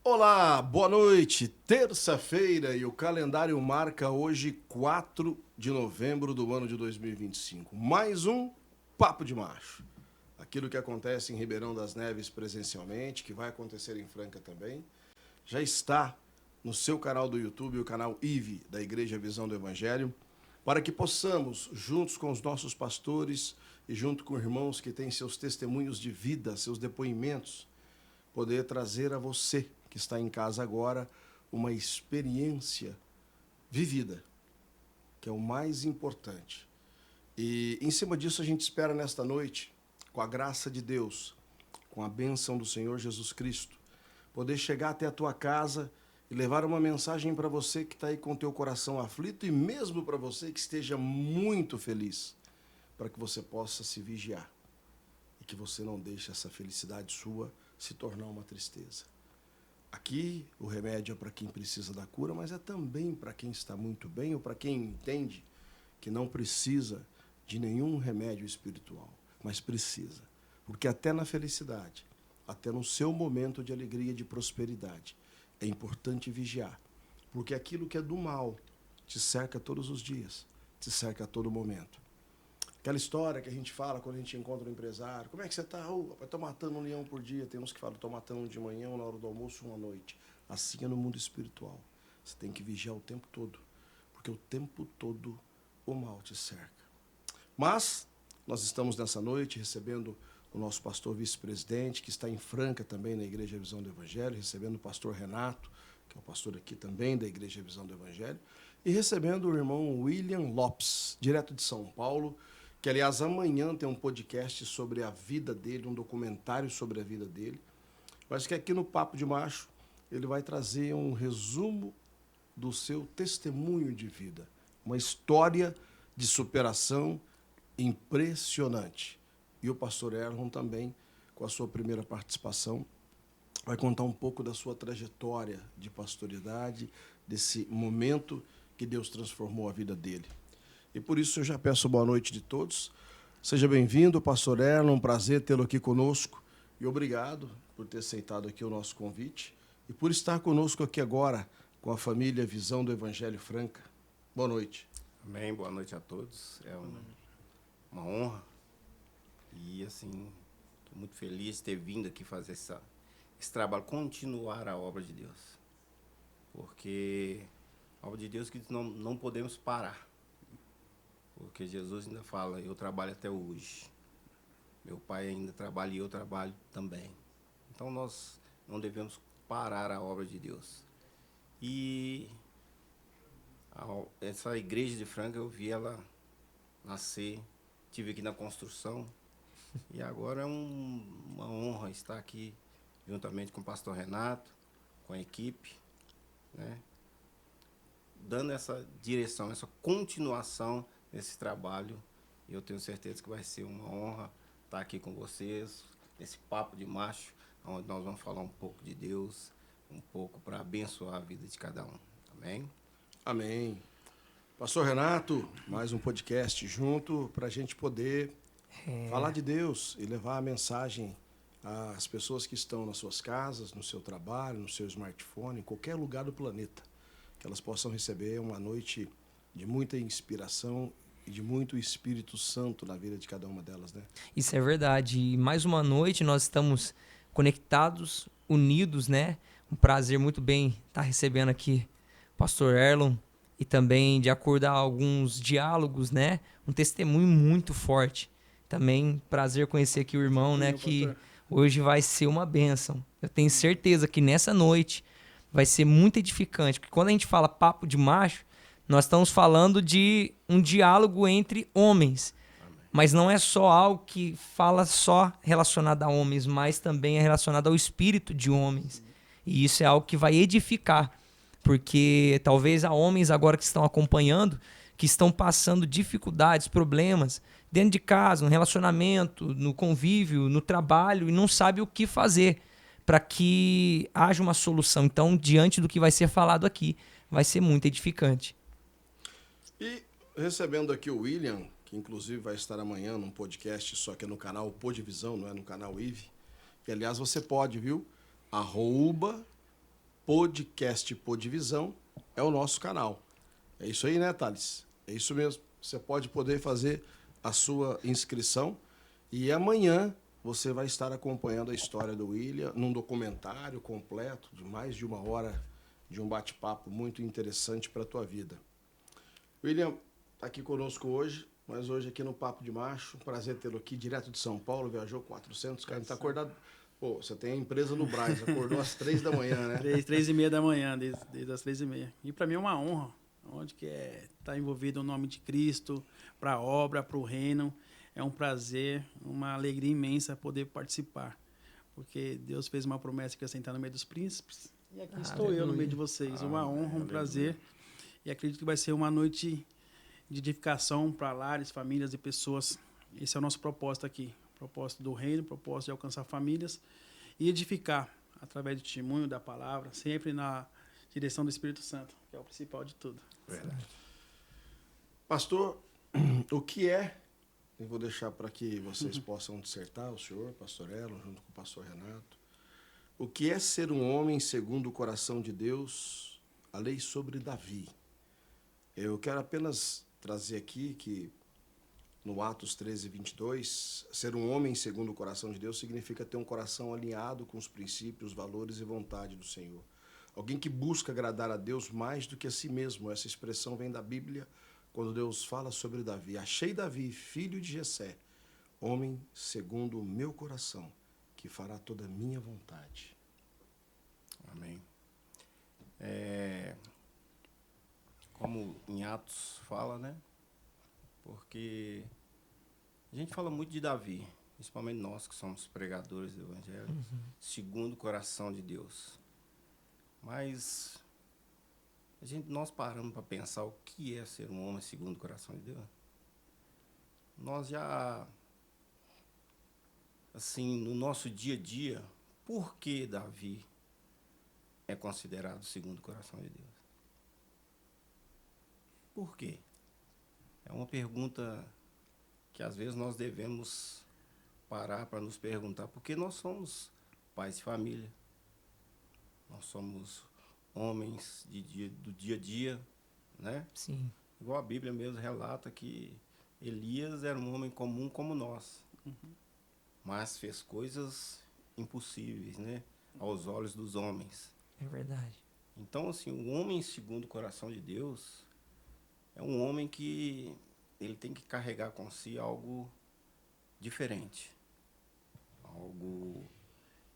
Olá, boa noite. Terça-feira e o calendário marca hoje 4 de novembro do ano de 2025. Mais um Papo de Macho. Aquilo que acontece em Ribeirão das Neves presencialmente, que vai acontecer em Franca também, já está no seu canal do YouTube, o canal IVE da Igreja Visão do Evangelho, para que possamos, juntos com os nossos pastores e junto com irmãos que têm seus testemunhos de vida, seus depoimentos, poder trazer a você que está em casa agora uma experiência vivida, que é o mais importante. E em cima disso a gente espera nesta noite, com a graça de Deus, com a bênção do Senhor Jesus Cristo, poder chegar até a tua casa e levar uma mensagem para você que está aí com o teu coração aflito e mesmo para você que esteja muito feliz, para que você possa se vigiar e que você não deixe essa felicidade sua se tornar uma tristeza. Aqui o remédio é para quem precisa da cura, mas é também para quem está muito bem ou para quem entende que não precisa de nenhum remédio espiritual, mas precisa. Porque até na felicidade, até no seu momento de alegria e de prosperidade, é importante vigiar. Porque aquilo que é do mal te cerca todos os dias, te cerca a todo momento. Aquela história que a gente fala quando a gente encontra um empresário. Como é que você está? Estou matando um leão por dia. Tem uns que falam, estou matando um de manhã, um na hora do almoço, um à noite. Assim é no mundo espiritual. Você tem que vigiar o tempo todo. Porque o tempo todo o mal te cerca. Mas nós estamos nessa noite recebendo o nosso pastor vice-presidente, que está em Franca também na Igreja Visão do Evangelho, recebendo o pastor Renato, que é o pastor aqui também da Igreja Visão do Evangelho, e recebendo o irmão William Lopes, direto de São Paulo, que, aliás, amanhã tem um podcast sobre a vida dele, um documentário sobre a vida dele. Mas que aqui no Papo de Macho ele vai trazer um resumo do seu testemunho de vida. Uma história de superação impressionante. E o pastor Erlon também, com a sua primeira participação, vai contar um pouco da sua trajetória de pastoridade, desse momento que Deus transformou a vida dele. E por isso eu já peço boa noite de todos. Seja bem-vindo, pastor Erlon, um prazer tê-lo aqui conosco. E obrigado por ter aceitado aqui o nosso convite e por estar conosco aqui agora com a família Visão do Evangelho Franca. Boa noite. Amém, boa noite a todos. Uma honra e, assim, estou muito feliz de ter vindo aqui fazer esse trabalho, continuar a obra de Deus. Porque a obra de Deus que não podemos parar. Porque Jesus ainda fala, eu trabalho até hoje. Meu pai ainda trabalha e eu trabalho também. Então nós não devemos parar a obra de Deus. E essa igreja de Franca, eu vi ela nascer, tive aqui na construção. E agora é uma honra estar aqui juntamente com o pastor Renato, com a equipe, né? Dando essa direção, essa continuação nesse trabalho. E eu tenho certeza que vai ser uma honra estar aqui com vocês, nesse papo de macho, onde nós vamos falar um pouco de Deus, um pouco para abençoar a vida de cada um. Amém? Amém. Pastor Renato, mais um podcast junto para a gente poder falar de Deus e levar a mensagem às pessoas que estão nas suas casas, no seu trabalho, no seu smartphone, em qualquer lugar do planeta. Que elas possam receber uma noite de muita inspiração e de muito Espírito Santo na vida de cada uma delas, né? Isso é verdade. E mais uma noite nós estamos conectados, unidos, né? Um prazer muito bem estar recebendo aqui o pastor Erlon e também de acordo a alguns diálogos, né? Um testemunho muito forte. Também prazer conhecer aqui o irmão, né? Que hoje vai ser uma bênção. Eu tenho certeza que nessa noite vai ser muito edificante, porque quando a gente fala papo de macho, nós estamos falando de um diálogo entre homens. Mas não é só algo que fala só relacionado a homens, mas também é relacionado ao espírito de homens. E isso é algo que vai edificar, porque talvez há homens agora que estão acompanhando, que estão passando dificuldades, problemas dentro de casa, no relacionamento, no convívio, no trabalho e não sabe o que fazer para que haja uma solução. Então, diante do que vai ser falado aqui, vai ser muito edificante. E recebendo aqui o William, que inclusive vai estar amanhã num podcast, só que é no canal Podivisão, não é no canal IVE. E aliás, você pode, viu? Podcast Podivisão é o nosso canal. É isso aí, né, Thales? É isso mesmo. Você pode poder fazer a sua inscrição e amanhã você vai estar acompanhando a história do William num documentário completo de mais de 1 hora de um bate-papo muito interessante para a tua vida. William está aqui conosco hoje, mas hoje aqui no Papo de Macho. Prazer tê-lo aqui direto de São Paulo, viajou 400 km, está acordado. Pô, você tem a empresa no Brás, acordou às 3 da manhã, né? 3h30 da manhã, desde as 3h30. E para mim é uma honra, onde que tá envolvido o nome de Cristo, para a obra, para o reino. É um prazer, uma alegria imensa poder participar. Porque Deus fez uma promessa que ia sentar no meio dos príncipes. E aqui estou eu no meio de vocês. Uma honra, um prazer. E acredito que vai ser uma noite de edificação para lares, famílias e pessoas. Esse é o nosso propósito aqui. Propósito do reino, propósito de alcançar famílias e edificar através do testemunho, da palavra, sempre na direção do Espírito Santo, que é o principal de tudo. Verdade. Pastor, o que é, eu vou deixar para que vocês possam dissertar, o senhor, pastor Elon, junto com o pastor Renato, o que é ser um homem segundo o coração de Deus, a lei sobre Davi. Eu quero apenas trazer aqui que no Atos 13:22, ser um homem segundo o coração de Deus significa ter um coração alinhado com os princípios, valores e vontade do Senhor. Alguém que busca agradar a Deus mais do que a si mesmo. Essa expressão vem da Bíblia, quando Deus fala sobre Davi. Achei Davi, filho de Jessé, homem segundo o meu coração, que fará toda a minha vontade. Amém. Como em Atos fala, né? Porque a gente fala muito de Davi, principalmente nós que somos pregadores do Evangelho, segundo o coração de Deus. Mas nós paramos para pensar o que é ser um homem segundo o coração de Deus. Nós já, assim, no nosso dia a dia, por que Davi é considerado segundo o coração de Deus? Por quê? É uma pergunta que às vezes nós devemos parar para nos perguntar, porque nós somos pais de família, nós somos homens do dia a dia, né? Sim. Igual a Bíblia mesmo relata que Elias era um homem comum como nós, mas fez coisas impossíveis, né? Aos olhos dos homens. É verdade. Então, assim, o homem segundo o coração de Deus é um homem que ele tem que carregar com si algo diferente. Algo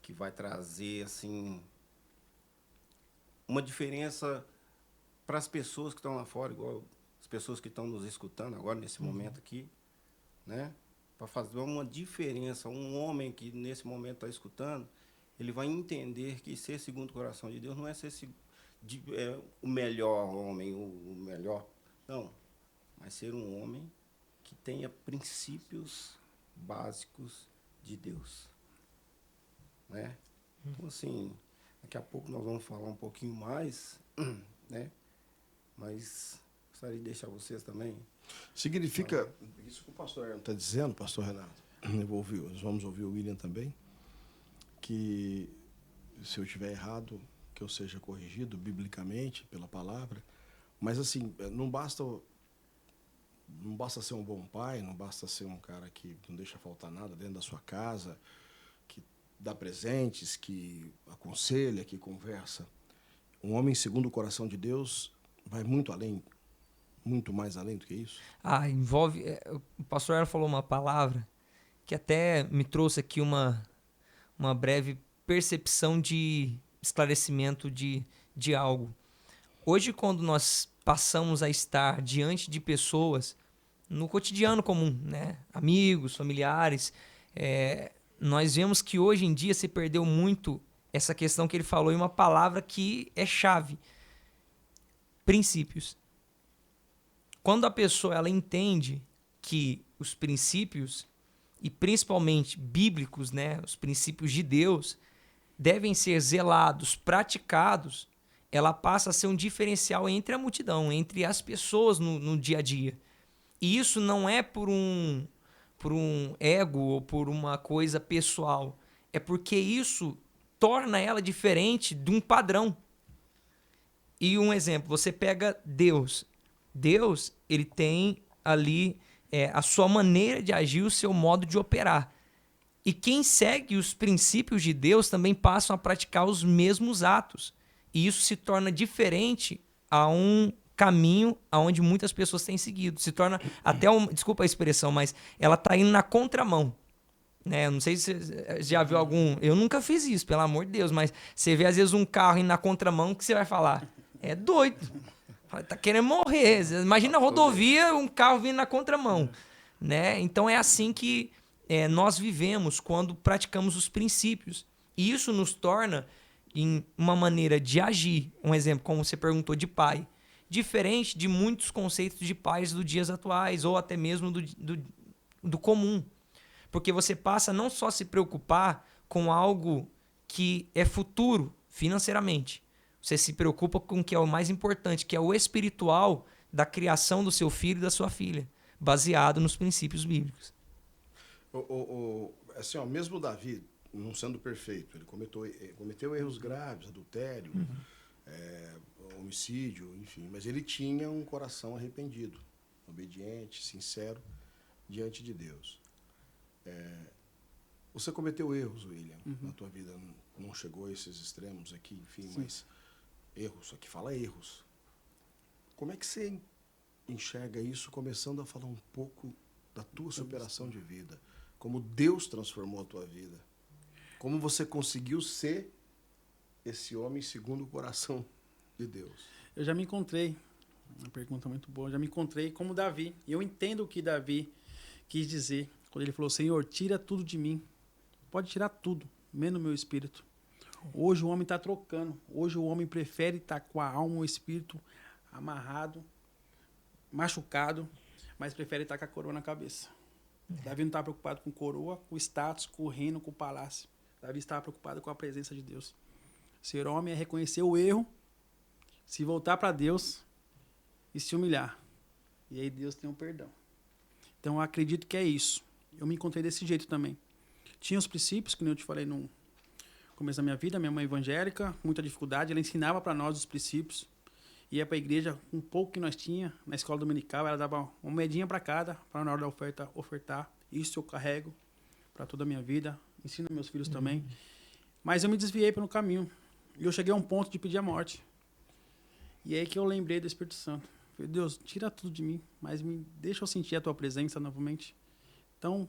que vai trazer, assim, uma diferença para as pessoas que estão lá fora, igual as pessoas que estão nos escutando agora, nesse momento aqui, né? Para fazer uma diferença. Um homem que nesse momento está escutando, ele vai entender que ser segundo o coração de Deus não é ser o melhor homem, o melhor. Não, mas ser um homem que tenha princípios básicos de Deus, né? Então, assim, daqui a pouco nós vamos falar um pouquinho mais, né? Mas gostaria de deixar vocês também. Significa, isso que o pastor está dizendo, pastor Renato, nós vamos ouvir o William também, que se eu estiver errado, que eu seja corrigido biblicamente pela palavra, mas assim, não basta ser um bom pai, não basta ser um cara que não deixa faltar nada dentro da sua casa, que dá presentes, que aconselha, que conversa. Um homem segundo o coração de Deus vai muito além, muito mais além do que isso. Envolve... O pastor Aaron falou uma palavra que até me trouxe aqui uma breve percepção de esclarecimento de algo. Hoje, quando nós passamos a estar diante de pessoas no cotidiano comum, né? Amigos, familiares, nós vemos que hoje em dia se perdeu muito essa questão que ele falou em uma palavra que é chave: princípios. Quando a pessoa ela entende que os princípios, e principalmente bíblicos, né? Os princípios de Deus, devem ser zelados, praticados, ela passa a ser um diferencial entre a multidão, entre as pessoas no dia a dia. E isso não é por um ego ou por uma coisa pessoal. É porque isso torna ela diferente de um padrão. E um exemplo, você pega Deus. Deus, ele tem ali a sua maneira de agir, o seu modo de operar. E quem segue os princípios de Deus também passam a praticar os mesmos atos. E isso se torna diferente a um caminho aonde muitas pessoas têm seguido. Se torna até desculpa a expressão, mas ela está indo na contramão. Né? Eu não sei se você já viu algum... Eu nunca fiz isso, pelo amor de Deus, mas você vê às vezes um carro indo na contramão, o que você vai falar? É doido. Tá querendo morrer. Imagina a rodovia, um carro vindo na contramão. Né? Então é assim que nós vivemos quando praticamos os princípios. E isso nos torna em uma maneira de agir. Um exemplo, como você perguntou, de pai. Diferente de muitos conceitos de pais dos dias atuais, ou até mesmo do comum. Porque você passa a não só se preocupar com algo que é futuro financeiramente. Você se preocupa com o que é o mais importante, que é o espiritual da criação do seu filho e da sua filha, baseado nos princípios bíblicos. Assim, mesmo Davi, não sendo perfeito, ele cometeu erros graves, adultério, homicídio, enfim. Mas ele tinha um coração arrependido, obediente, sincero, diante de Deus. Você cometeu erros, William, na tua vida. Não chegou a esses extremos aqui, enfim, sim, mas erros, aqui fala erros. Como é que você enxerga isso, começando a falar um pouco da tua superação de vida? Como Deus transformou a tua vida? Como você conseguiu ser esse homem segundo o coração de Deus? Eu já me encontrei, uma pergunta muito boa, já me encontrei como Davi. E eu entendo o que Davi quis dizer quando ele falou: Senhor, tira tudo de mim. Pode tirar tudo, menos o meu espírito. Hoje o homem está trocando. Hoje o homem prefere estar com a alma, o espírito amarrado, machucado, mas prefere estar com a coroa na cabeça. Davi não estava preocupado com coroa, com status, com o reino, com o palácio. Davi estava preocupado com a presença de Deus. Ser homem é reconhecer o erro, se voltar para Deus e se humilhar. E aí Deus tem um perdão. Então eu acredito que é isso. Eu me encontrei desse jeito também. Tinha os princípios, que eu te falei no começo da minha vida, minha mãe evangélica, muita dificuldade, ela ensinava para nós os princípios. Ia para a igreja com um pouco que nós tinha na escola dominical, ela dava uma moedinha para cada, para na hora da oferta ofertar. Isso eu carrego para toda a minha vida, ensino meus filhos também. Mas eu me desviei pelo caminho. E eu cheguei a um ponto de pedir a morte. E é aí que eu lembrei do Espírito Santo. Falei: Deus, tira tudo de mim, mas me deixa eu sentir a tua presença novamente. Então,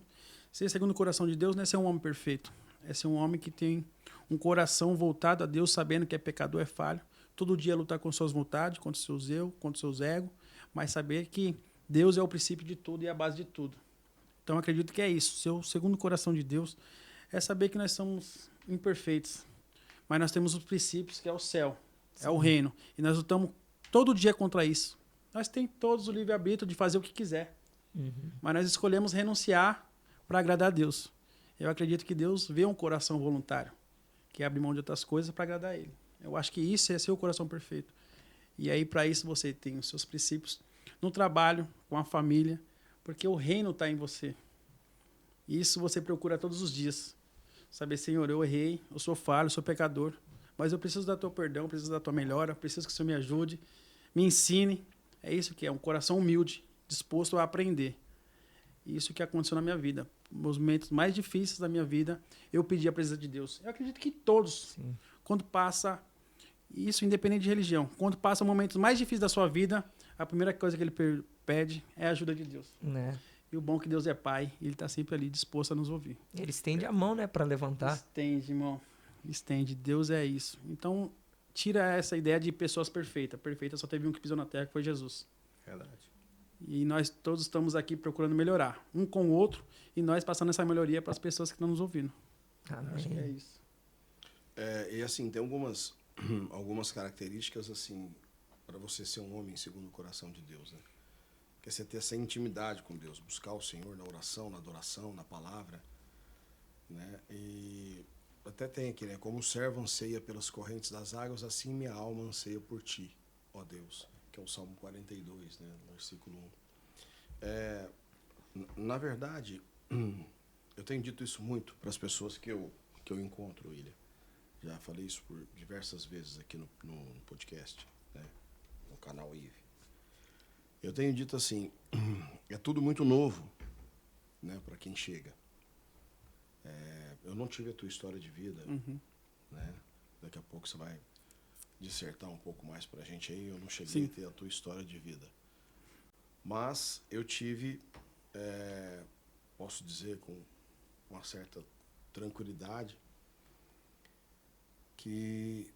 ser segundo o coração de Deus não é ser um homem perfeito. É ser um homem que tem um coração voltado a Deus, sabendo que é pecador, é falho. Todo dia lutar com suas vontades, contra os seus eu, contra os seus egos, mas saber que Deus é o princípio de tudo e a base de tudo. Então, acredito que é isso. Ser o segundo coração de Deus é saber que nós somos imperfeitos, mas nós temos os princípios, que é o céu, é o reino. E nós lutamos todo dia contra isso. Nós temos todos o livre-arbítrio de fazer o que quiser. Mas nós escolhemos renunciar para agradar a Deus. Eu acredito que Deus vê um coração voluntário, que abre mão de outras coisas para agradar a Ele. Eu acho que isso é ser o coração perfeito. E aí, para isso, você tem os seus princípios no trabalho, com a família, porque o reino está em você. E isso você procura todos os dias. Saber: Senhor, eu errei, eu sou falho, eu sou pecador, mas eu preciso da tua perdão, preciso da tua melhora, preciso que o Senhor me ajude, me ensine. É isso que é, um coração humilde, disposto a aprender. Isso que aconteceu na minha vida. Nos momentos mais difíceis da minha vida, eu pedi a presença de Deus. Eu acredito que todos, sim, quando passa, isso independente de religião, quando passa momentos mais difíceis da sua vida, a primeira coisa que ele pede é a ajuda de Deus. Né? E o bom é que Deus é Pai, e Ele está sempre ali disposto a nos ouvir. Ele estende a mão, né, para levantar. Estende, irmão. Estende. Deus é isso. Então, tira essa ideia de pessoas perfeitas. Perfeita só teve um que pisou na terra, que foi Jesus. Verdade. E nós todos estamos aqui procurando melhorar, um com o outro, e nós passando essa melhoria para as pessoas que estão nos ouvindo. Amém. Acho que é isso. E assim, tem algumas características assim para você ser um homem segundo o coração de Deus, né? Que é você ter essa intimidade com Deus, buscar o Senhor na oração, na adoração, na palavra, né? E até tem aqui, né? Como o servo anseia pelas correntes das águas, assim minha alma anseia por ti, ó Deus, que é o Salmo 42, né? Versículo 1. Na verdade, eu tenho dito isso muito para as pessoas que eu encontro, William. Já falei isso por diversas vezes aqui no podcast. né, no canal IVE. Eu tenho dito assim, é tudo muito novo, né, para quem chega. Eu não tive a tua história de vida, né? Daqui a pouco você vai dissertar um pouco mais para a gente aí. Eu não cheguei Sim. a ter a tua história de vida. Mas eu tive, posso dizer com uma certa tranquilidade, que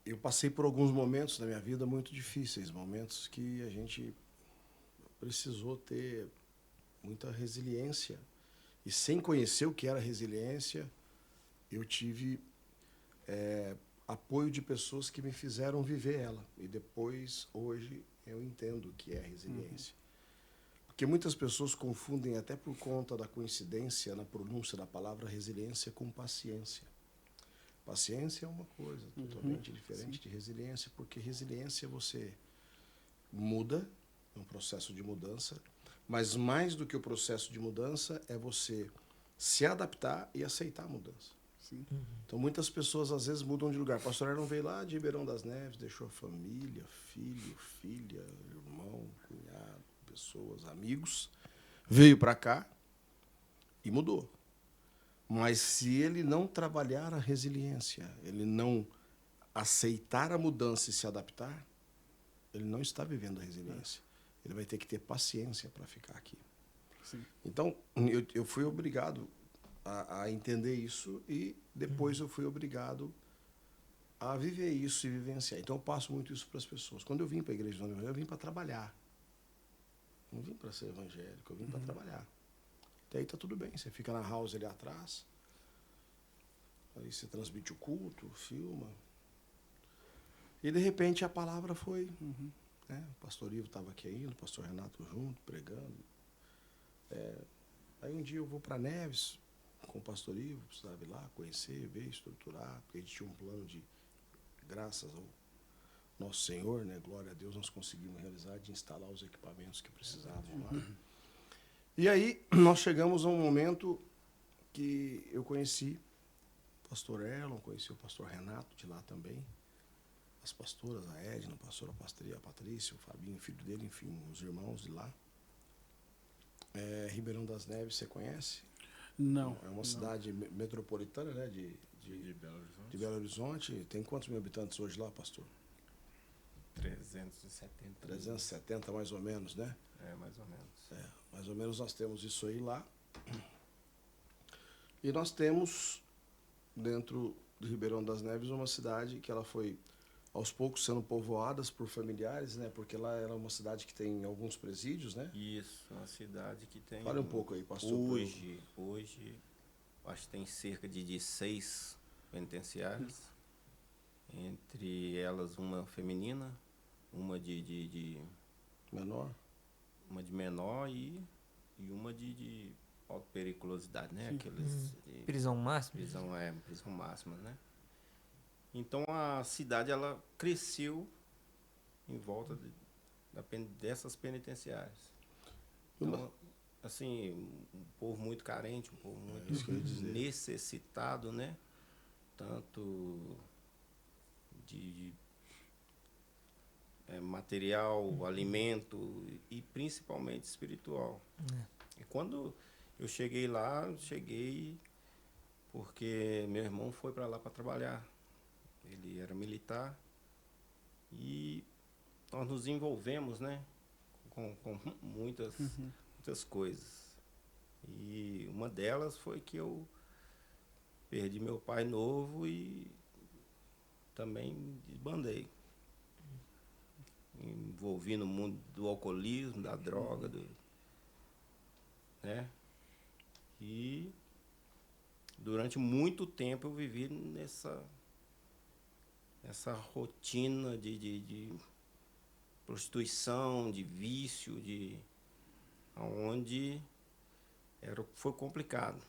eu passei por alguns momentos na minha vida muito difíceis, momentos que a gente precisou ter muita resiliência. E sem conhecer o que era resiliência, eu tive apoio de pessoas que me fizeram viver ela. E depois, hoje, eu entendo o que é resiliência. Porque muitas pessoas confundem, até por conta da coincidência na pronúncia da palavra resiliência, com paciência. Paciência é uma coisa totalmente diferente de resiliência, porque resiliência você muda, é um processo de mudança, mas mais do que o processo de mudança é você se adaptar e aceitar a mudança. Sim. Então muitas pessoas às vezes mudam de lugar. O pastor Erlon veio lá de Ribeirão das Neves, deixou a família, filho, filha, irmão, cunhado, pessoas, amigos, veio para cá e mudou. Mas se ele não trabalhar a resiliência, ele não aceitar a mudança e se adaptar, ele não está vivendo a resiliência. Ele vai ter que ter paciência para ficar aqui. Sim. Então, eu fui obrigado a entender isso e depois eu fui obrigado a viver isso e vivenciar. Então, eu passo muito isso para as pessoas. Quando eu vim para a igreja do Evangelho, eu vim para trabalhar. Não vim para ser evangélico, eu vim para trabalhar. Até aí está tudo bem. Você fica na house ali atrás, aí você transmite o culto, filma. E, de repente, a palavra foi... Né? O pastor Ivo estava aqui ainda, o pastor Renato junto, pregando. Aí um dia eu vou para Neves com o pastor Ivo, precisava ir lá, conhecer, ver, estruturar, porque a gente tinha um plano de, graças ao nosso Senhor, né, glória a Deus, nós conseguimos realizar, de instalar os equipamentos que precisavam lá. E aí nós chegamos a um momento que eu conheci o pastor Erlon, conheci o pastor Renato de lá também, as pastoras, a Edna, a pastora a Patrícia, o Fabinho, filho dele, enfim, os irmãos de lá. Ribeirão das Neves, você conhece? Não. É uma cidade metropolitana, né, de Belo Horizonte. Tem quantos mil habitantes hoje lá, pastor? 370. 370, mais ou menos, né? Mais ou menos. Mais ou menos nós temos isso aí lá. E nós temos, dentro de Ribeirão das Neves, uma cidade que ela foi, aos poucos, sendo povoadas por familiares, né? Porque lá era uma cidade que tem alguns presídios, né? Isso, uma cidade que tem... Fale um pouco aí, pastor. Hoje, acho que tem cerca de 6 penitenciárias. Entre elas, uma feminina, uma de Menor? Uma de menor e uma de alta periculosidade, né? Aqueles Prisão máxima? prisão máxima, né? Então a cidade ela cresceu em volta dessas penitenciárias. Então, assim, um povo muito carente, um povo muito isso que eu ia dizer. necessitado, né? Tanto de material, alimento e principalmente espiritual. E quando eu cheguei lá, porque meu irmão foi para lá para trabalhar. Ele era militar e nós nos envolvemos, né, com muitas coisas. E uma delas foi que eu perdi meu pai novo e também desbandei. Envolvi no mundo do alcoolismo, da droga, né? E durante muito tempo eu vivi nessa rotina de prostituição, de vício, onde foi complicado.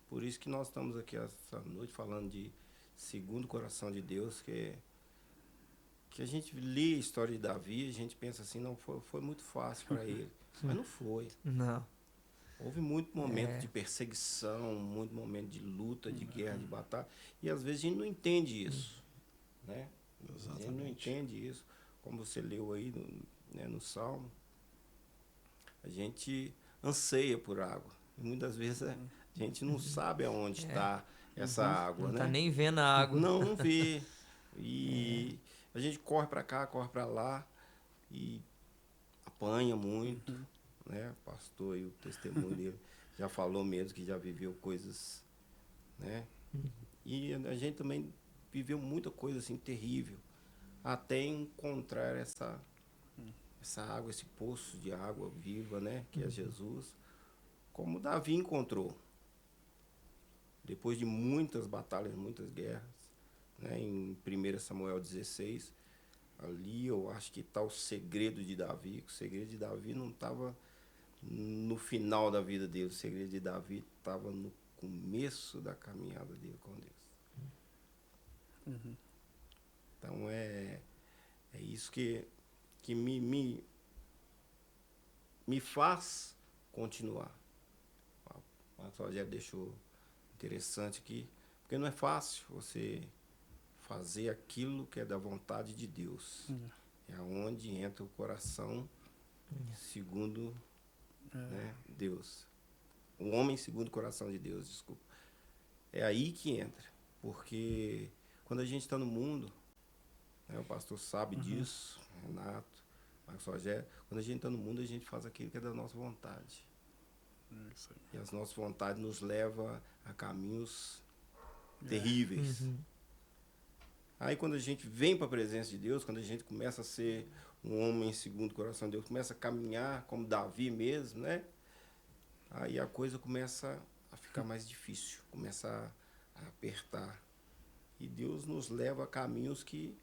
Por isso que nós estamos aqui essa noite falando de segundo o coração de Deus, que a gente lê a história de Davi, a gente pensa assim, não, foi muito fácil para ele. Mas não foi. Não. Houve muito momento de perseguição, muito momento de luta, de guerra, de batalha. E às vezes a gente não entende isso. Né? Exatamente. A gente não entende isso. como você leu aí no Salmo, a gente anseia por água. E muitas vezes a gente não sabe aonde está essa água, Não né? tá nem vendo a água. Não vê. E a gente corre para cá, corre para lá e apanha muito, né? O pastor aí, o testemunho dele já falou mesmo que já viveu coisas, né? E a gente também viveu muita coisa assim terrível até encontrar essa água, esse poço de água viva, né? Que é Jesus, como Davi encontrou. Depois de muitas batalhas, muitas guerras, né? Em 1 Samuel 16, ali eu acho que está o segredo de Davi. O segredo de Davi não estava no final da vida dele, o segredo de Davi estava no começo da caminhada dele com Deus. Então é isso que me faz continuar. O pastor Rogério deixou interessante aqui, porque não é fácil você fazer aquilo que é da vontade de Deus. É onde entra o coração segundo né, Deus. O homem segundo o coração de Deus, desculpa. É aí que entra, porque quando a gente está no mundo, né, o pastor sabe disso, Renato, Marcos Rogério, quando a gente está no mundo, a gente faz aquilo que é da nossa vontade. E as nossas vontades nos levam a caminhos terríveis. Aí quando a gente vem para a presença de Deus, quando a gente começa a ser um homem segundo o coração de Deus, começa a caminhar como Davi mesmo, né? Aí a coisa começa a ficar mais difícil, começa a apertar. E Deus nos leva a caminhos que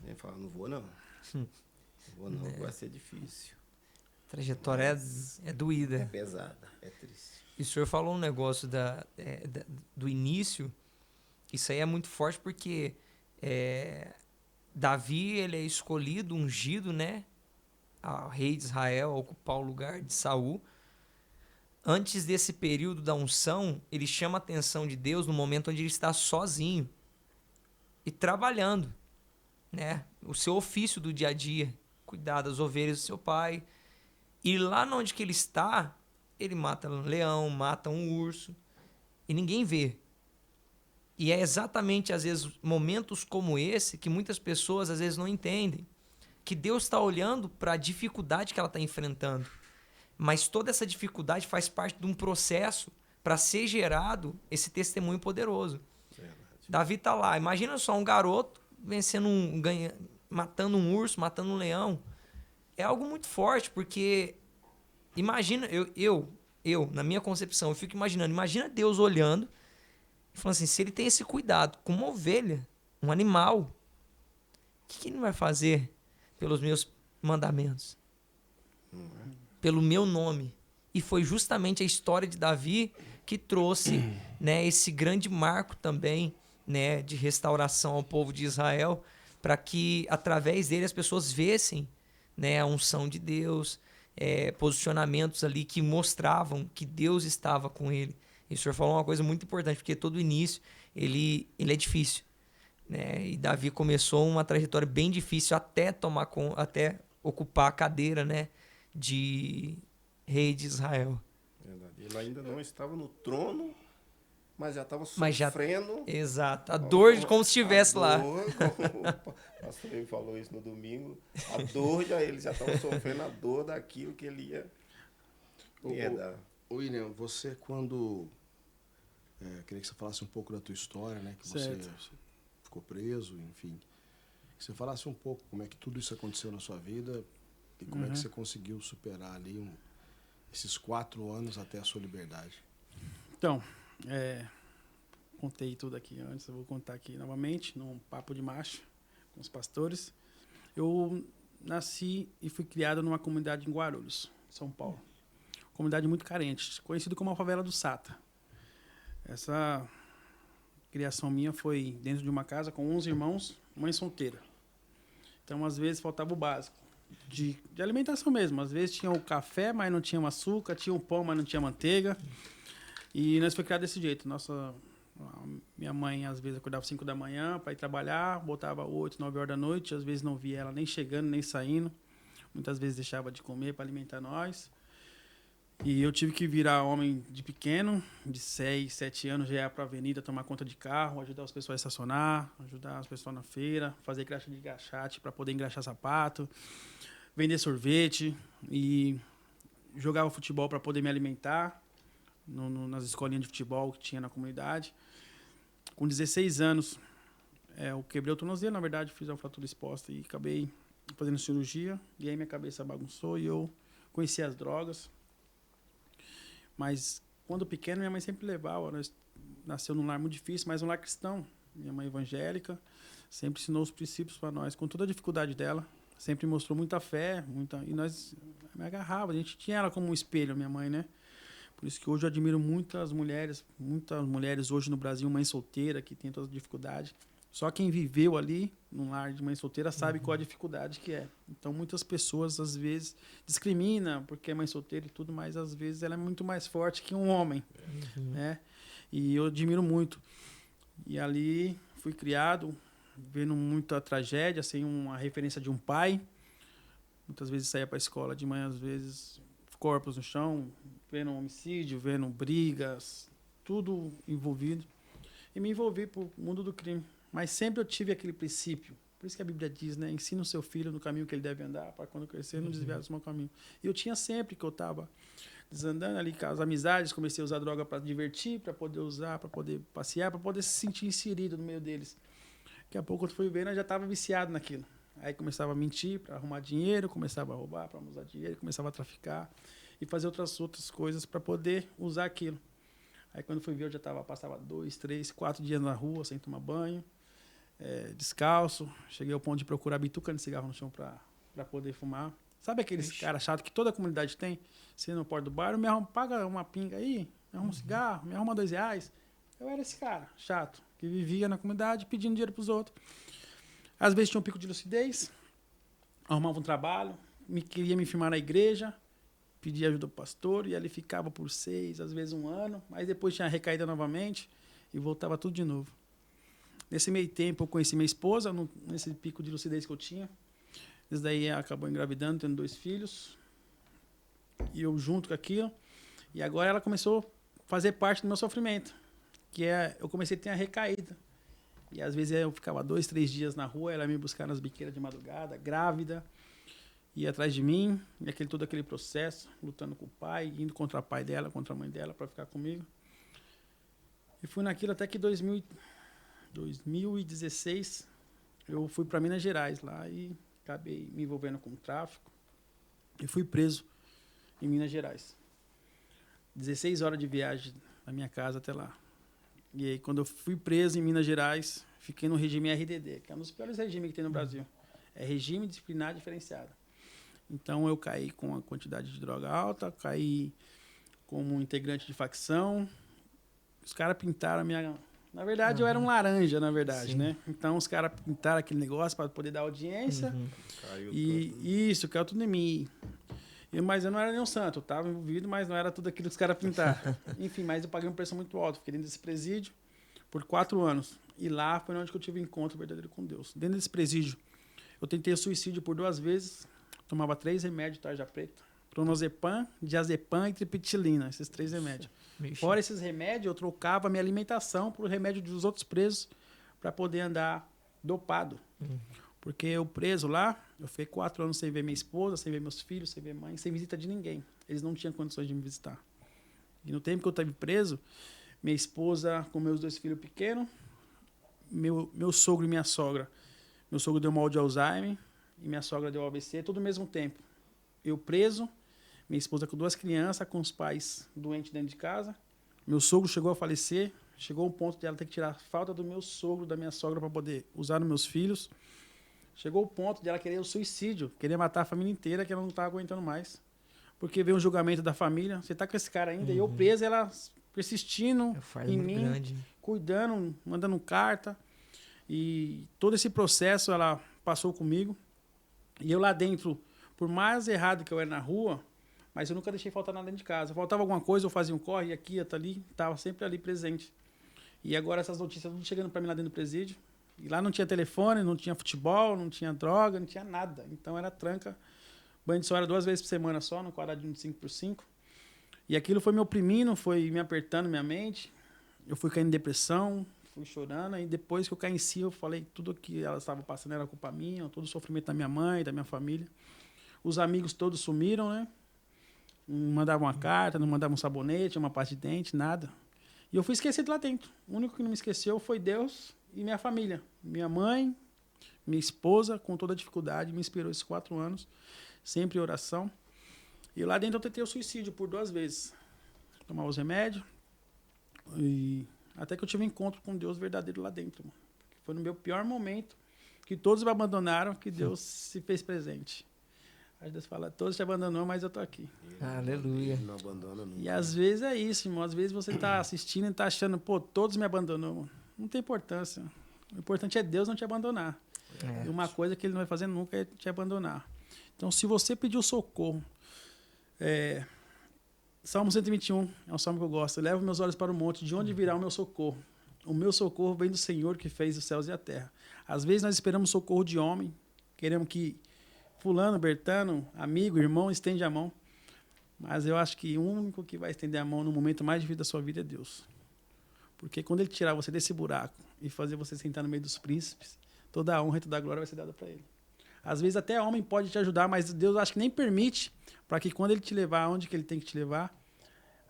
a gente fala, não vou não. Não vou não, vai ser difícil. A trajetória é doída. É pesada, é triste. E o senhor falou um negócio do início, isso aí é muito forte porque Davi, ele é escolhido, ungido, né? O rei de Israel, a ocupar o lugar de Saul. Antes desse período da unção, ele chama a atenção de Deus no momento onde ele está sozinho e trabalhando, né? O seu ofício do dia a dia, cuidar das ovelhas do seu pai. E lá onde que ele está, ele mata um leão, mata um urso e ninguém vê. E é exatamente, às vezes, momentos como esse que muitas pessoas, às vezes, não entendem. Que Deus está olhando para a dificuldade que ela está enfrentando. Mas toda essa dificuldade faz parte de um processo para ser gerado esse testemunho poderoso. Verdade. Davi está lá. Imagina só um garoto vencendo matando um urso, matando um leão. É algo muito forte, porque imagina, eu na minha concepção, eu fico imaginando, imagina Deus olhando e falando assim, se ele tem esse cuidado com uma ovelha, um animal, o que ele vai fazer pelos meus mandamentos? Pelo meu nome. E foi justamente a história de Davi que trouxe, né, esse grande marco também, né, de restauração ao povo de Israel, para que através dele as pessoas vissem, né, a unção de Deus, posicionamentos ali que mostravam que Deus estava com ele. E o senhor falou uma coisa muito importante, porque todo início ele é difícil, né? E Davi começou uma trajetória bem difícil até até ocupar a cadeira, né, de rei de Israel. Verdade. Ele ainda não estava no trono, mas já estava sofrendo. Exato. A dor de como se estivesse lá. O pastor me falou isso no domingo. A dor, ele já estava sofrendo a dor daquilo que ele ia dar. William, você quando... queria que você falasse um pouco da tua história, né? Que você ficou preso, enfim. Que você falasse um pouco como é que tudo isso aconteceu na sua vida e como é que você conseguiu superar ali esses 4 anos até a sua liberdade. Então, contei tudo aqui antes, eu vou contar aqui novamente, num papo de macho com os pastores. Eu nasci e fui criado numa comunidade em Guarulhos, São Paulo. Comunidade muito carente, conhecido como a favela do Sata. Essa criação minha foi dentro de uma casa com 11 irmãos, mãe solteira. Então, às vezes, faltava o básico de alimentação mesmo. Às vezes tinha o café, mas não tinha o açúcar, tinha o pão, mas não tinha manteiga. E nós fomos criados desse jeito. Nossa Minha mãe, às vezes, acordava 5 da manhã para ir trabalhar, voltava 8, 9 horas da noite. Às vezes não via ela nem chegando, nem saindo. Muitas vezes deixava de comer para alimentar nós. E eu tive que virar homem de pequeno, de 6, 7 anos, já ia para a avenida tomar conta de carro, ajudar as pessoas a estacionar, ajudar as pessoas na feira, fazer graxa de engraxate para poder engraxar sapato, vender sorvete e jogava futebol para poder me alimentar nas escolinhas de futebol que tinha na comunidade. Com 16 anos, eu quebrei o tornozelo, na verdade, fiz a fratura exposta e acabei fazendo cirurgia. E aí minha cabeça bagunçou e eu conheci as drogas. Mas quando pequeno, minha mãe sempre levava. Nós nasceu num lar muito difícil, mas um lar cristão. Minha mãe evangélica sempre ensinou os princípios para nós, com toda a dificuldade dela. Sempre mostrou muita fé, e nós me agarrava. A gente tinha ela como um espelho, minha mãe, né? Por isso que hoje eu admiro muitas mulheres hoje no Brasil, mãe solteira, que tem toda a dificuldade. Só quem viveu ali, num lar de mãe solteira, sabe qual a dificuldade que é. Então, muitas pessoas, às vezes, discriminam porque é mãe solteira e tudo, mas, às vezes, ela é muito mais forte que um homem, né? E eu admiro muito. E ali, fui criado, vendo muita tragédia, sem uma referência de um pai. Muitas vezes saía para a escola de manhã, às vezes, corpos no chão, vendo homicídio, vendo brigas, tudo envolvido. E me envolvi para o mundo do crime. Mas sempre eu tive aquele princípio. Por isso que a Bíblia diz, né? Ensina o seu filho no caminho que ele deve andar, para quando crescer não desviar do seu caminho. E eu tinha sempre que eu estava desandando ali com as amizades, comecei a usar droga para divertir, para poder usar, para poder passear, para poder se sentir inserido no meio deles. Daqui a pouco eu fui vendo, eu já estava viciado naquilo. Aí começava a mentir para arrumar dinheiro, começava a roubar para usar dinheiro, começava a traficar e fazer outras coisas para poder usar aquilo. Aí quando fui ver, eu já passava 2, 3, 4 dias na rua sem tomar banho, descalço. Cheguei ao ponto de procurar bituca de cigarro no chão para poder fumar. Sabe aqueles caras chatos que toda a comunidade tem? Você no porta do bar, me arruma, paga uma pinga aí, me arruma um cigarro, me arruma R$2. Eu era esse cara chato, que vivia na comunidade pedindo dinheiro para os outros. Às vezes tinha um pico de lucidez, arrumava um trabalho, queria me firmar na igreja, pedia ajuda para o pastor, e ali ficava por 6, às vezes 1 ano, mas depois tinha recaída novamente e voltava tudo de novo. Nesse meio tempo, eu conheci minha esposa, nesse pico de lucidez que eu tinha. Desde daí, ela acabou engravidando, tendo 2 filhos. E eu junto com aquilo. E agora ela começou a fazer parte do meu sofrimento, eu comecei a ter a recaída. E às vezes eu ficava 2, 3 dias na rua, ela ia me buscar nas biqueiras de madrugada, grávida, ia atrás de mim, e todo aquele processo, lutando com o pai, indo contra o pai dela, contra a mãe dela, para ficar comigo. E fui naquilo até que 2016, eu fui para Minas Gerais lá e acabei me envolvendo com tráfico e fui preso em Minas Gerais. 16 horas de viagem da minha casa até lá. E aí, quando eu fui preso em Minas Gerais, fiquei no regime RDD, que é um dos piores regimes que tem no Brasil. É regime disciplinar diferenciado. Então, eu caí com a quantidade de droga alta, caí como integrante de facção. Os caras pintaram a minha... Na verdade, eu era um laranja, na verdade, né? Então, os caras pintaram aquele negócio para poder dar audiência. Caiu Isso, caiu tudo em mim. Mas eu não era nenhum santo. Eu estava envolvido, mas não era tudo aquilo que os caras pintaram. Enfim, mas eu paguei um preço muito alto. Fiquei dentro desse presídio por 4 anos. E lá foi onde eu tive um encontro verdadeiro com Deus. Dentro desse presídio, eu tentei suicídio por 2 vezes. Tomava 3 remédios de tarja preta. Clonazepam, diazepam e tripetilina. Esses 3 remédios. Fora esses remédios, eu trocava a minha alimentação por remédio dos outros presos para poder andar dopado. Porque eu preso lá, eu fiquei 4 anos sem ver minha esposa, sem ver meus filhos, sem ver mãe, sem visita de ninguém. Eles não tinham condições de me visitar. E no tempo que eu estava preso, minha esposa com meus 2 filhos pequenos, meu sogro e minha sogra. Meu sogro deu mal de Alzheimer e minha sogra deu AVC, tudo ao mesmo tempo. Eu preso, minha esposa com 2 crianças, com os pais doentes dentro de casa. Meu sogro chegou a falecer, chegou ao ponto de ela ter que tirar a falta do meu sogro, da minha sogra, para poder usar nos meus filhos. Chegou o ponto de ela querer o suicídio, querer matar a família inteira, que ela não estava aguentando mais. Porque veio um julgamento da família, você está com esse cara ainda, e eu preso, ela persistindo em mim, grande. Cuidando, mandando carta. E todo esse processo ela passou comigo. E eu lá dentro, por mais errado que eu era na rua, mas eu nunca deixei faltar nada dentro de casa. Faltava alguma coisa, eu fazia um corre, aqui, ali, estava sempre ali presente. E agora essas notícias tudo chegando para mim lá dentro do presídio. E lá não tinha telefone, não tinha futebol, não tinha droga, não tinha nada. Então era tranca. Banho de sol era 2 vezes por semana só, no quadradinho de 5x5. E aquilo foi me oprimindo, foi me apertando minha mente. Eu fui caindo em depressão, fui chorando. E depois que eu caí em si, eu falei tudo que ela estava passando era culpa minha, todo o sofrimento da minha mãe, da minha família. Os amigos todos sumiram, né? Não mandavam uma carta, não mandavam um sabonete, uma pasta de dente, nada. E eu fui esquecido lá dentro. O único que não me esqueceu foi Deus e minha família. Minha mãe, minha esposa, com toda a dificuldade, me inspirou esses 4 anos, sempre em oração. E lá dentro eu tentei o suicídio por 2 vezes. Tomar os remédios. E até que eu tive um encontro com Deus verdadeiro lá dentro. Mano. Foi no meu pior momento, que todos me abandonaram, que Deus se fez presente. Aí Deus fala, todos te abandonou, mas eu tô aqui. Aleluia. Ele não abandona nunca. E às vezes é isso, irmão. Às vezes você tá assistindo e tá achando, pô, todos me abandonou. Mano. Não tem importância. O importante é Deus não te abandonar. E uma coisa que ele não vai fazer nunca é te abandonar. Então, se você pediu socorro, Salmo 121 é um salmo que eu gosto. Levo meus olhos para o monte, de onde virá o meu socorro? O meu socorro vem do Senhor que fez os céus e a terra. Às vezes nós esperamos socorro de homem, queremos que fulano, bertano, amigo, irmão, estende a mão. Mas eu acho que o único que vai estender a mão no momento mais difícil da sua vida é Deus. Porque quando ele tirar você desse buraco e fazer você sentar no meio dos príncipes, toda a honra e toda a glória vai ser dada para ele. Às vezes até homem pode te ajudar, mas Deus acho que nem permite para que quando ele te levar onde que ele tem que te levar,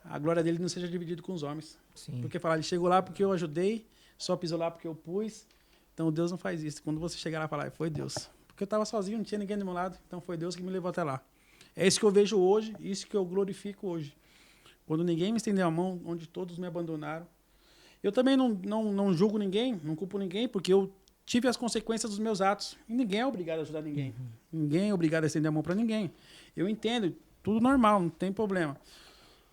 a glória dele não seja dividida com os homens. Sim. Porque falar, ele chegou lá porque eu ajudei, só pisou lá porque eu pus. Então Deus não faz isso. Quando você chegar lá e falar, foi Deus. Porque eu estava sozinho, não tinha ninguém do meu lado, então foi Deus que me levou até lá. É isso que eu vejo hoje, isso que eu glorifico hoje. Quando ninguém me estendeu a mão, onde todos me abandonaram. Eu também não julgo ninguém, não culpo ninguém, porque eu tive as consequências dos meus atos. E ninguém é obrigado a ajudar ninguém. Ninguém é obrigado a estender a mão para ninguém. Eu entendo, tudo normal, não tem problema.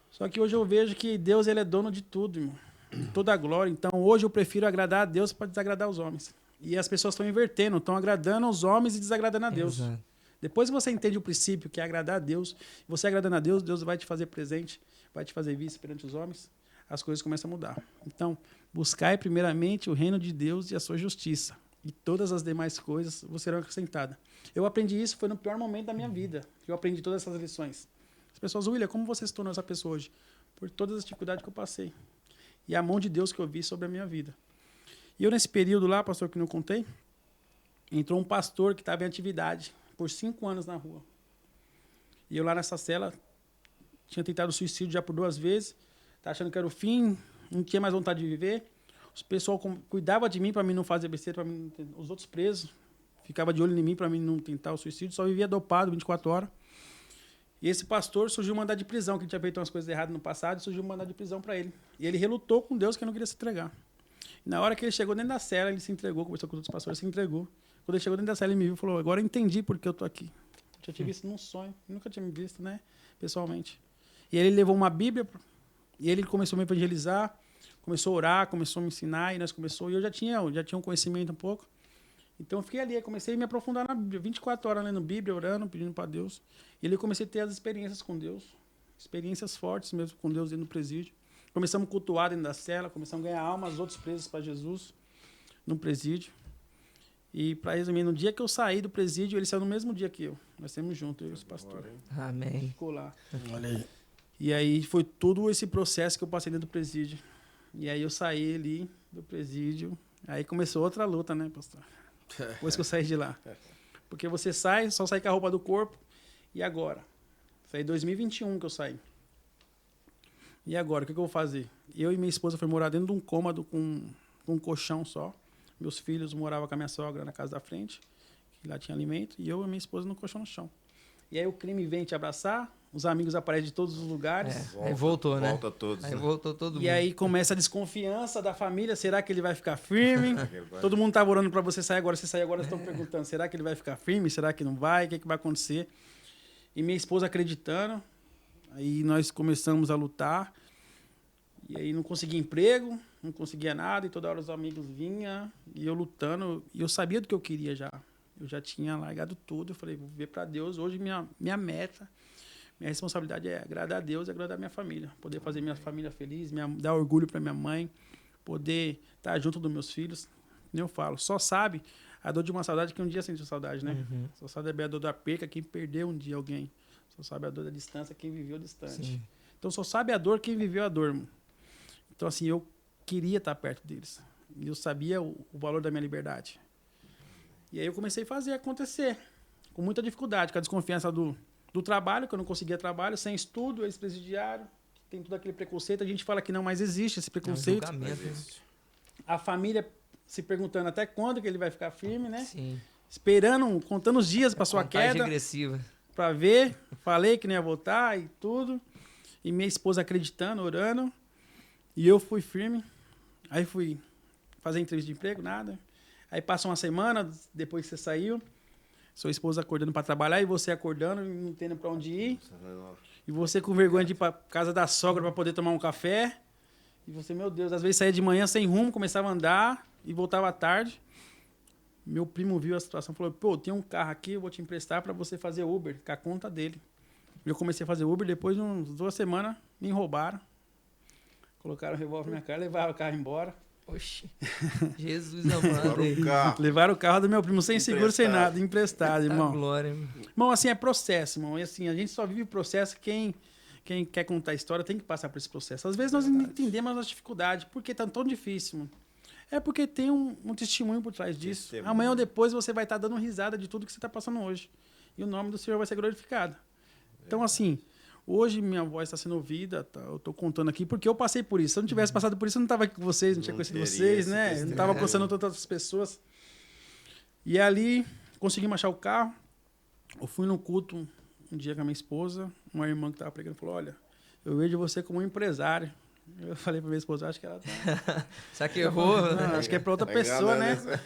Só que hoje eu vejo que Deus ele é dono de tudo, irmão. De toda a glória. Então hoje eu prefiro agradar a Deus para desagradar os homens. E as pessoas estão invertendo, estão agradando os homens e desagradando a Deus. Exato. Depois que você entende o princípio, que é agradar a Deus, você agradando a Deus, Deus vai te fazer presente, vai te fazer vice perante os homens, as coisas começam a mudar. Então, buscai primeiramente o reino de Deus e a sua justiça. E todas as demais coisas vos serão acrescentadas. Eu aprendi isso, foi no pior momento da minha vida. Eu aprendi todas essas lições. As pessoas, William, como você se tornou essa pessoa hoje? Por todas as dificuldades que eu passei. E a mão de Deus que eu vi sobre a minha vida. E eu, nesse período lá, pastor, que não contei, entrou um pastor que estava em atividade por 5 anos na rua. E eu lá nessa cela, tinha tentado suicídio já por 2 vezes, tá achando que era o fim, não tinha mais vontade de viver. O pessoal cuidava de mim para mim não fazer besteira, para mim, os outros presos ficava de olho em mim para mim não tentar o suicídio, só vivia dopado 24 horas. E esse pastor surgiu um mandado de prisão, que ele tinha feito umas coisas erradas no passado, e surgiu um mandado de prisão para ele. E ele relutou com Deus que não queria se entregar. E na hora que ele chegou dentro da cela, ele se entregou, conversou com os outros pastores, se entregou. Quando ele chegou dentro da cela, ele me viu e falou, agora eu entendi porque eu tô aqui. Eu já tinha visto num sonho, nunca tinha me visto, né, pessoalmente. E ele levou uma Bíblia, e ele começou a me evangelizar, começou a orar, começou a me ensinar, e e eu já tinha um conhecimento um pouco. Então eu fiquei ali, comecei a me aprofundar na Bíblia, 24 horas lendo Bíblia, orando, pedindo para Deus. E ali eu comecei a ter as experiências com Deus, experiências fortes mesmo com Deus dentro do presídio. Começamos a cultuar dentro da cela, começamos a ganhar almas, os outros presos para Jesus, no presídio. E, para resumir, no dia que eu saí do presídio, ele saiu no mesmo dia que eu. Nós saímos juntos, eu e esse pastor. Amém. Ficou lá. Olha aí. E aí foi todo esse processo que eu passei dentro do presídio. E aí eu saí ali do presídio. Aí começou outra luta, né, pastor? Depois que eu saí de lá. Porque você sai, só sai com a roupa do corpo. E agora? Foi em 2021 que eu saí. E agora, o que eu vou fazer? Eu e minha esposa fomos morar dentro de um cômodo com um colchão só. Meus filhos moravam com a minha sogra na casa da frente, que lá tinha alimento, e eu e minha esposa no colchão no chão. E aí o crime vem te abraçar, os amigos aparecem de todos os lugares. Aí voltou, né? Volta todos. Aí né? voltou todo mundo. E aí começa a desconfiança da família, será que ele vai ficar firme? Todo mundo estava orando para você sair agora, você sair agora, estão perguntando, será que ele vai ficar firme? Será que não vai? O que, é que vai acontecer? E minha esposa acreditando, aí nós começamos a lutar, e aí não conseguia emprego, não conseguia nada, e toda hora os amigos vinham, e eu lutando, e eu sabia do que eu queria já. Eu já tinha largado tudo, eu falei, vou viver para Deus. Hoje minha meta, minha responsabilidade é agradar a Deus e agradar a minha família. Poder fazer minha família feliz, dar orgulho para minha mãe, poder estar junto dos meus filhos. Nem eu falo, só sabe a dor de uma saudade que um dia sentiu saudade, né? Uhum. Só sabe a dor da perca quem perdeu um dia alguém. Só sabe a dor da distância quem viveu distante. Sim. Então só sabe a dor quem viveu a dor, mano. Então assim, eu queria estar perto deles. E eu sabia o valor da minha liberdade. E aí eu comecei a fazer acontecer. Com muita dificuldade, com a desconfiança do trabalho, que eu não conseguia trabalho, sem estudo, ex-presidiário, tem todo aquele preconceito. A gente fala que não mais existe esse É um preconceito. julgamento. A família se perguntando até quando que ele vai ficar firme, né? Sim. Esperando, contando os dias para sua Contagem queda, regressiva. para ver. Falei que não ia voltar e tudo. E minha esposa acreditando, orando. E eu fui firme. Aí fui fazer entrevista de emprego, nada. Aí passa uma semana, depois que você saiu, sua esposa acordando para trabalhar e você acordando e não tendo para onde ir. E você com vergonha de ir para casa da sogra para poder tomar um café. E você, meu Deus, às vezes saía de manhã sem rumo, começava a andar e voltava à tarde. Meu primo viu a situação e falou, pô, tem um carro aqui, eu vou te emprestar para você fazer Uber, com a conta dele. Eu comecei a fazer Uber, depois de umas 2 semanas, me roubaram. Colocaram o revólver na minha cara, levaram o carro embora. Oxi. Jesus amado. Agora o carro. Levaram o carro do meu primo sem seguro, sem Emprestado. nada, emprestado, Tá irmão. glória, irmão. Irmão, assim, é processo, irmão. E assim, a gente só vive processo. Quem quer contar a história tem que passar por esse processo. Às vezes nós não entendemos as dificuldades. Por que tá tão difícil, mano? É porque tem um testemunho por trás disso. Testemunho. Amanhã ou depois você vai estar dando risada de tudo que você está passando hoje. E o nome do Senhor vai ser glorificado. Então, assim, hoje minha voz está sendo ouvida, tá? Eu estou contando aqui porque eu passei por isso. Se eu não tivesse passado por isso, eu não estava aqui com vocês, não tinha Não conhecido teria vocês, esse né? Eu não testemunho. estava conhecendo tantas outras pessoas. E ali, consegui achar o carro. Eu fui no culto um dia com a minha esposa, uma irmã que estava pregando falou, olha, eu vejo você como um empresário. Eu falei pra minha esposa, acho que ela tá... Será que errou? Não, acho que é pra outra Tá pessoa, né? enganando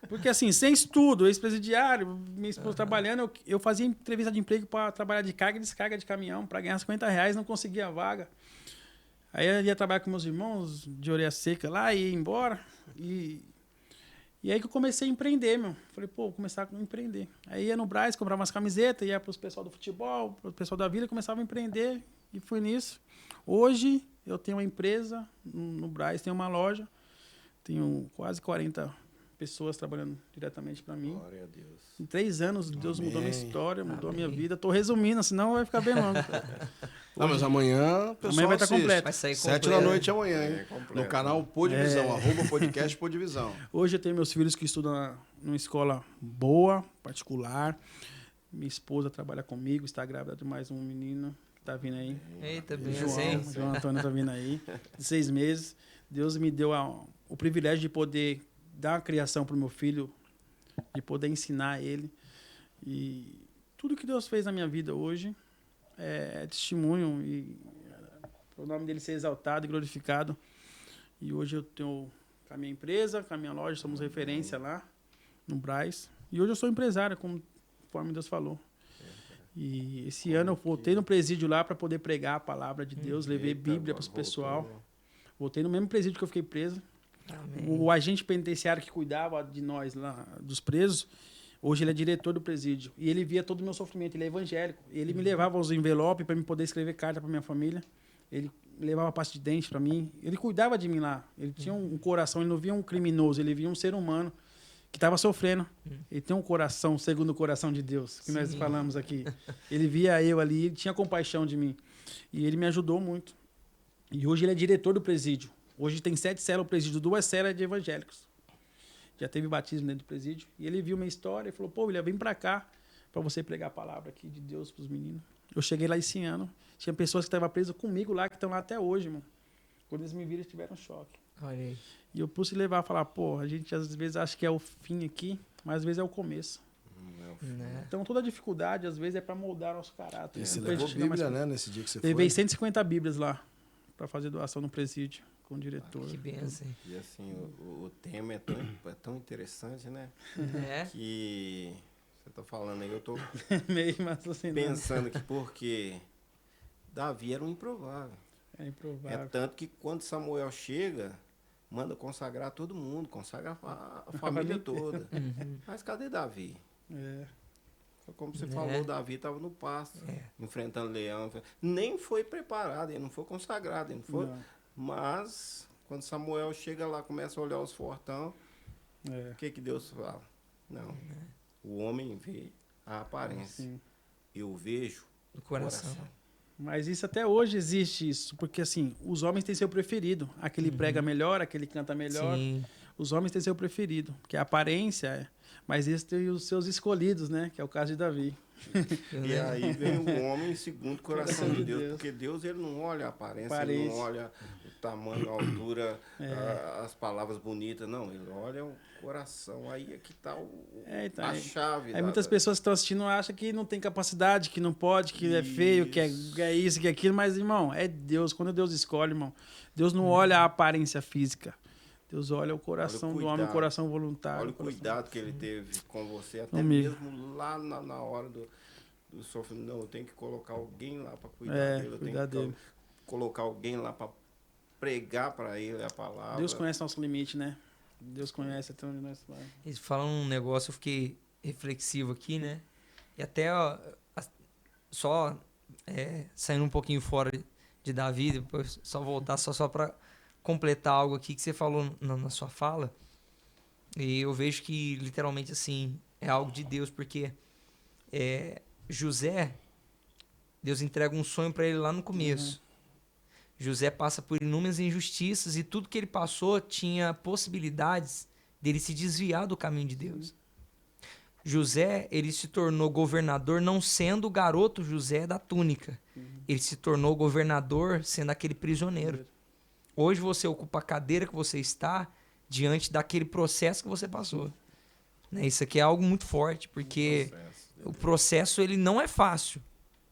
Porque assim, sem estudo, ex-presidiário, minha esposa trabalhando, eu fazia entrevista de emprego para trabalhar de carga e descarga de caminhão, para ganhar R$50, não conseguia a vaga. Aí eu ia trabalhar com meus irmãos de orelha seca lá e ia embora. E aí que eu comecei a empreender, meu. Falei, pô, vou começar a empreender. Aí ia no Brás, comprava umas camisetas, ia para os pessoal do futebol, para o pessoal da vida, começava a empreender e fui nisso. Hoje eu tenho uma empresa no Brás, tenho uma loja, tenho quase 40 pessoas trabalhando diretamente para mim. Glória a Deus. Em 3 anos, Deus mudou minha história, mudou a minha Amém. vida. Tô resumindo, senão vai ficar bem longo. Não, mas amanhã o pessoal Amanhã vai estar assiste. completo. Vai sair 7 completo. da noite amanhã, hein? É, completo. No canal Podivisão, @podcast Podivisão. Hoje eu tenho meus filhos que estudam numa escola boa, particular. Minha esposa trabalha comigo, está grávida de mais um menino que tá vindo aí. Eita, João, benção. João Antônio tá vindo aí, de 6 meses. Deus me deu o privilégio de poder dar uma criação para o meu filho, de poder ensinar ele. E tudo que Deus fez na minha vida hoje é testemunho e para o nome dele ser exaltado e glorificado. E hoje eu tenho com a minha empresa, com a minha loja, somos referência lá no Brás. E hoje eu sou empresário, conforme Deus falou. E esse ano eu voltei no presídio lá para poder pregar a palavra de Deus, levei Eita, Bíblia para o voltou, pessoal. né? Voltei no mesmo presídio que eu fiquei preso. Amém. O agente penitenciário que cuidava de nós lá, dos presos, hoje ele é diretor do presídio. E ele via todo o meu sofrimento, ele é evangélico. Ele me levava os envelopes para me poder escrever carta para minha família. Ele levava pasta de dente para mim. Ele cuidava de mim lá. Ele tinha um coração, ele não via um criminoso, ele via um ser humano que estava sofrendo. Ele tem um coração segundo o coração de Deus, que nós Sim. falamos aqui. Ele via eu ali, ele tinha compaixão de mim. E ele me ajudou muito. E hoje ele é diretor do presídio. Hoje tem 7 células no presídio, 2 células de evangélicos. Já teve batismo dentro do presídio. E ele viu minha história e falou, pô, William, vem pra cá para você pregar a palavra aqui de Deus pros meninos. Eu cheguei lá esse ano. Tinha pessoas que estavam presas comigo lá, que estão lá até hoje, irmão. Quando eles me viram, eles tiveram um choque. Olha aí. E eu pude levar e falar, pô, a gente às vezes acha que é o fim aqui, mas às vezes é o começo. Né? Então toda dificuldade, às vezes, é para moldar nosso caráter. E você Depois a levou gente chega mais Bíblia, né, nesse dia que você Levei foi. 150 Bíblias lá para fazer doação no presídio com o diretor. Que benção. E assim, o tema é tão interessante, né? É. Que você tá falando aí, eu tô Meio raciocinando. pensando que porque Davi era um improvável. É É improvável. tanto que quando Samuel chega, manda consagrar todo mundo, consagra a família toda. Mas cadê Davi? É. Como você Né? falou, Davi estava no pasto, É. enfrentando leão. Nem foi preparado, ele não foi consagrado, ele não foi. Não. Mas Quando Samuel chega lá, começa a olhar os fortão, É. o que Deus fala? Não. O homem vê a aparência. Sim. Eu vejo Do coração. Mas isso até hoje existe isso, porque assim, os homens têm seu preferido. Aquele prega melhor, aquele canta melhor. Sim. Os homens têm seu preferido, porque a aparência é. Mas eles têm os seus escolhidos, né? Que é o caso de Davi. E aí vem o homem segundo o coração de Deus, Deus. porque Deus ele não olha a aparência, ele Aparência. não olha o tamanho, a altura, É. as palavras bonitas, não, ele olha o coração, aí é que está Então, a chave. Aí muitas pessoas que estão assistindo acham que não tem capacidade, que não pode, que é feio, que é isso, que é aquilo, mas, irmão, é Deus. Quando Deus escolhe, irmão, Deus não olha a aparência física. Deus olha o coração do homem, o coração voluntário. Olha o cuidado que ele teve com você, até Comigo. mesmo lá na hora do sofrimento. Não, eu tenho que colocar alguém lá para cuidar É, dele, eu cuidar tenho que dele. colocar alguém lá para pregar para ele a palavra. Deus conhece nosso limite, né? Deus conhece até onde nós vamos. Eles falam um negócio, eu fiquei reflexivo aqui, né? E até ó, só saindo um pouquinho fora de Davi, depois só voltar só para completar algo aqui que você falou na sua fala. E eu vejo que literalmente assim é algo de Deus, porque José, Deus entrega um sonho para ele lá no começo. José passa por inúmeras injustiças e tudo que ele passou tinha possibilidades dele se desviar do caminho de Deus. José, ele se tornou governador não sendo o garoto José da túnica. Ele se tornou governador sendo aquele prisioneiro. Hoje você ocupa a cadeira que você está diante daquele processo que você passou. Né? Isso aqui é algo muito forte, porque o processo ele não é fácil,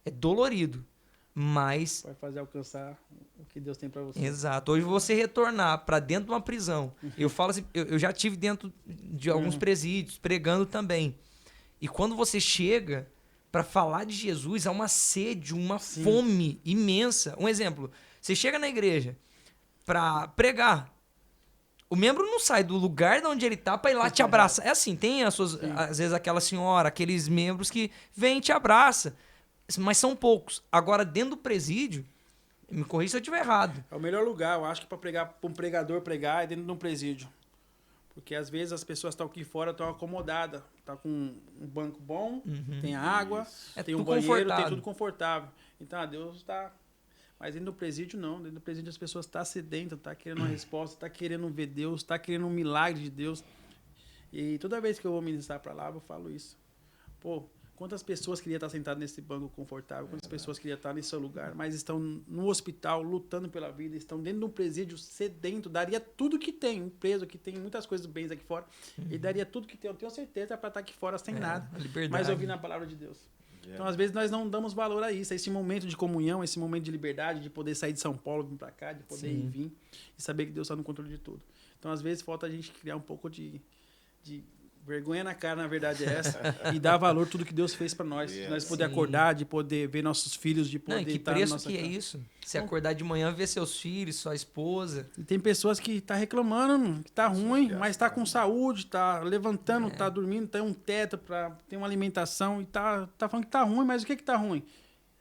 é dolorido, mas... Vai fazer alcançar o que Deus tem para você. Exato. Hoje você retornar para dentro de uma prisão. Eu falo assim, eu já tive dentro de alguns presídios, pregando também. E quando você chega para falar de Jesus, há uma sede, uma fome imensa. Um exemplo, você chega na igreja para pregar. O membro não sai do lugar de onde ele tá para ir lá te abraçar. É assim, tem às vezes aquela senhora, aqueles membros que vêm e te abraça. Mas são poucos. Agora, dentro do presídio, me corrija se eu estiver errado. É o melhor lugar, eu acho que para um pregador pregar é dentro de um presídio. Porque às vezes as pessoas estão aqui fora, estão acomodadas. Tá com um banco bom, tem água, tem um tudo banheiro, confortável. tem tudo confortável. Então, Deus está... Mas dentro do presídio, não. Dentro do presídio as pessoas estão sedentas, estão querendo uma resposta, estão querendo ver Deus, estão querendo um milagre de Deus. E toda vez que eu vou ministrar para lá, eu falo isso. Pô, quantas pessoas queriam estar sentadas nesse banco confortável, quantas pessoas queriam estar nesse seu lugar, mas estão no hospital, lutando pela vida, estão dentro de um presídio sedento, daria tudo que tem, um preso que tem muitas coisas bens aqui fora, e daria tudo que tem, eu tenho certeza, para estar aqui fora sem nada, a liberdade. mas ouvindo a palavra de Deus. Então, às vezes, nós não damos valor a isso, a esse momento de comunhão, esse momento de liberdade, de poder sair de São Paulo, vir para cá, de poder ir e vir, e saber que Deus está no controle de tudo. Então, às vezes, falta a gente criar um pouco de vergonha na cara, na verdade é essa, e dar valor a tudo que Deus fez para nós. De nós poder acordar, de poder ver nossos filhos, de poder Não, e que estar na preço nossa que é casa. isso? Você acordar de manhã, ver seus filhos, sua esposa. E tem pessoas que tá reclamando, mano, que tá ruim, mas tá com saúde, tá levantando, tá dormindo, tem um teto, tem uma alimentação, e tá falando que tá ruim, mas o que tá ruim?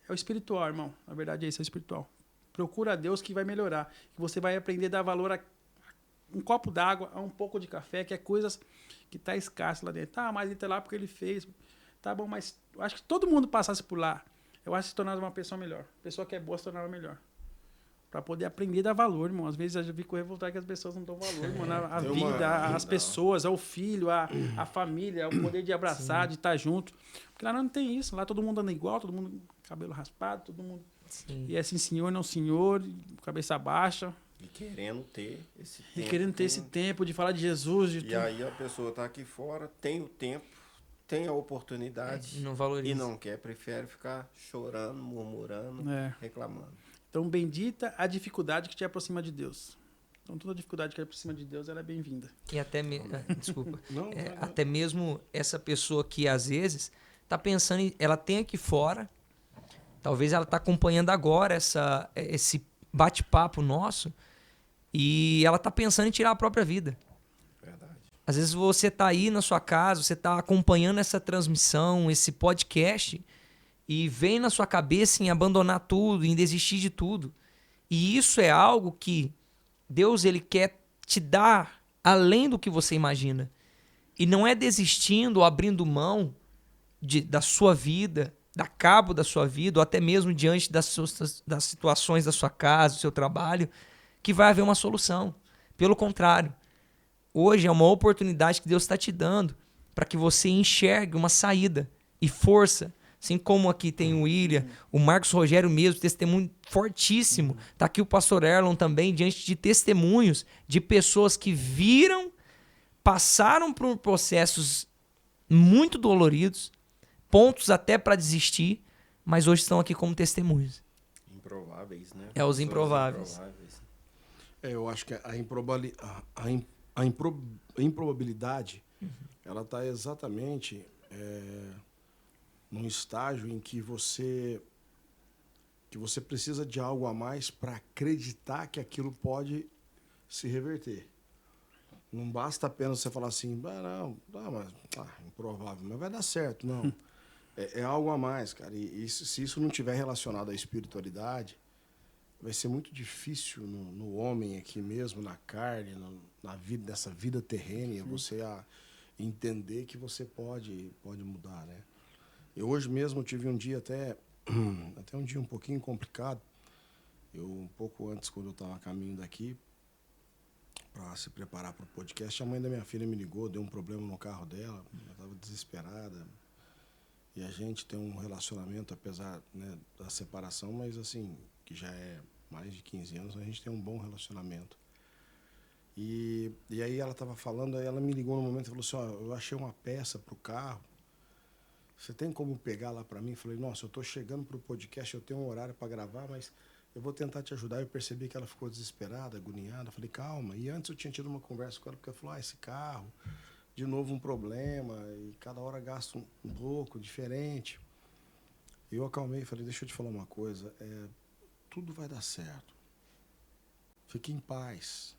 É o espiritual, irmão. Na verdade é isso, é o espiritual. Procura a Deus que vai melhorar. Que você vai aprender a dar valor a um copo d'água, a um pouco de café, que é coisas que tá escasso lá dentro. Tá, mas ele tá lá porque ele fez. Tá bom, mas eu acho que todo mundo passasse por lá, eu acho que se tornava uma pessoa melhor. Pessoa que é boa se tornava melhor. Pra poder aprender a dar valor, irmão. Às vezes eu fico revoltado que as pessoas não dão valor, irmão. A vida, as pessoas, ao filho, a família, o poder de abraçar, de estar junto. Porque lá não tem isso. Lá todo mundo anda igual, todo mundo cabelo raspado, todo mundo... Sim. E é assim, senhor, não senhor, cabeça baixa. E querendo ter esse E tempo. querendo ter esse tempo de falar de Jesus. De E aí a pessoa está aqui fora, tem o tempo, tem a oportunidade Não valoriza. e não quer, prefere ficar chorando, murmurando, reclamando. Então, bendita a dificuldade que te aproxima de Deus. Então, toda dificuldade que te aproxima de Deus, ela é bem-vinda. E até desculpa. Não, Até mesmo essa pessoa que às vezes tá pensando, ela tem aqui fora, talvez ela tá acompanhando agora esse bate-papo nosso e ela tá pensando em tirar a própria vida. Verdade. Às vezes você tá aí na sua casa, você tá acompanhando essa transmissão, esse podcast e vem na sua cabeça em abandonar tudo, em desistir de tudo. E isso é algo que Deus, ele quer te dar além do que você imagina. E não é desistindo ou abrindo mão da sua vida, da cabo da sua vida, ou até mesmo diante das situações da sua casa, do seu trabalho, que vai haver uma solução. Pelo contrário, hoje é uma oportunidade que Deus está te dando para que você enxergue uma saída e força. Assim como aqui tem o William, o Marcos Rogério mesmo, testemunho fortíssimo. Está aqui o pastor Erlon também, diante de testemunhos de pessoas que viram, passaram por processos muito doloridos, pontos até para desistir, mas hoje estão aqui como testemunhos. Improváveis, né? É os Pessoas improváveis. Eu acho que a improbabilidade, ela está exatamente num estágio em que você precisa de algo a mais para acreditar que aquilo pode se reverter. Não basta apenas você falar assim, improvável, mas vai dar certo. Não. É algo a mais, cara. E se isso não tiver relacionado à espiritualidade, vai ser muito difícil no homem aqui mesmo, na carne, nessa vida terrena, você entender que você pode mudar, né? Eu hoje mesmo tive um dia até um dia um pouquinho complicado. Um pouco antes, quando eu estava a caminho daqui, para se preparar para o podcast, a mãe da minha filha me ligou, deu um problema no carro dela, ela estava desesperada. E a gente tem um relacionamento, apesar, né, da separação, mas assim, que já é mais de 15 anos, a gente tem um bom relacionamento. E aí ela estava falando, aí ela me ligou no momento e falou assim, eu achei uma peça para o carro, você tem como pegar lá para mim? Eu falei, nossa, eu estou chegando para o podcast, eu tenho um horário para gravar, mas eu vou tentar te ajudar. Eu percebi que ela ficou desesperada, agoniada. Eu falei, calma. E antes eu tinha tido uma conversa com ela, porque ela falou, esse carro, de novo um problema, e cada hora gasta um pouco, diferente. Eu acalmei e falei, deixa eu te falar uma coisa, tudo vai dar certo. Fique em paz,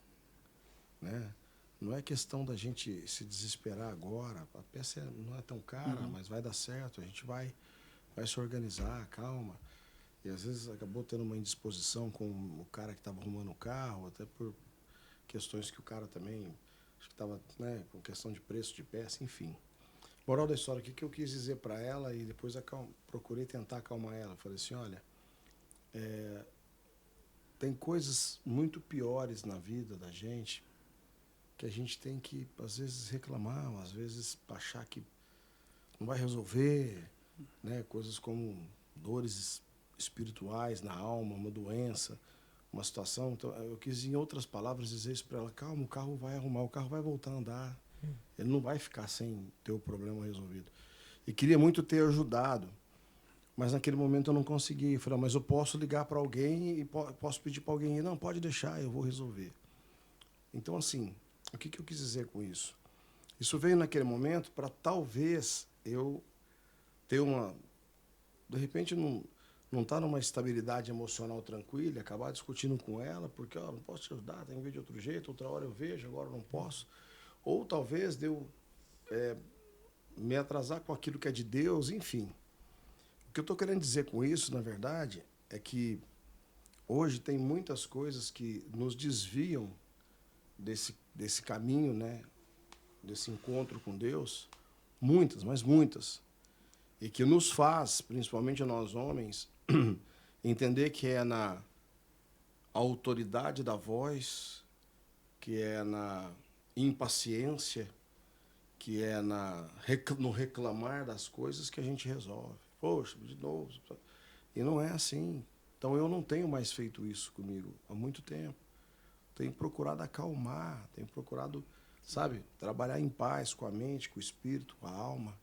né? Não é questão da gente se desesperar agora, a peça não é tão cara, mas vai dar certo, a gente vai se organizar, calma. E às vezes acabou tendo uma indisposição com o cara que estava arrumando o carro, até por questões que o cara também, acho que estava, né, com questão de preço de peça, enfim. Moral da história, o que eu quis dizer para ela, e depois procurei tentar acalmar ela. Falei assim, olha, tem coisas muito piores na vida da gente que a gente tem que, às vezes, reclamar, às vezes achar que não vai resolver, né? Coisas como dores espirituais na alma, uma doença, uma situação. Então, eu quis, em outras palavras, dizer isso para ela, calma, o carro vai arrumar, o carro vai voltar a andar. Ele não vai ficar sem ter o problema resolvido. E queria muito ter ajudado, mas naquele momento eu não consegui. Eu falei, mas eu posso ligar para alguém e posso pedir para alguém ir. Não, pode deixar, eu vou resolver. Então, assim, o que eu quis dizer com isso? Isso veio naquele momento para talvez eu ter de repente, não estar numa estabilidade emocional tranquila, acabar discutindo com ela, porque não posso te ajudar, tem que ver de outro jeito, outra hora eu vejo, agora eu não posso. Ou talvez eu me atrasar com aquilo que é de Deus, enfim. O que eu estou querendo dizer com isso, na verdade, é que hoje tem muitas coisas que nos desviam desse caminho, né, desse encontro com Deus, muitas, mas muitas, e que nos faz, principalmente nós homens, entender que é na autoridade da voz, que é na impaciência, que é no reclamar das coisas que a gente resolve. Poxa, de novo. E não é assim. Então eu não tenho mais feito isso comigo há muito tempo. Tenho procurado acalmar, tenho procurado, sabe, trabalhar em paz com a mente, com o espírito, com a alma.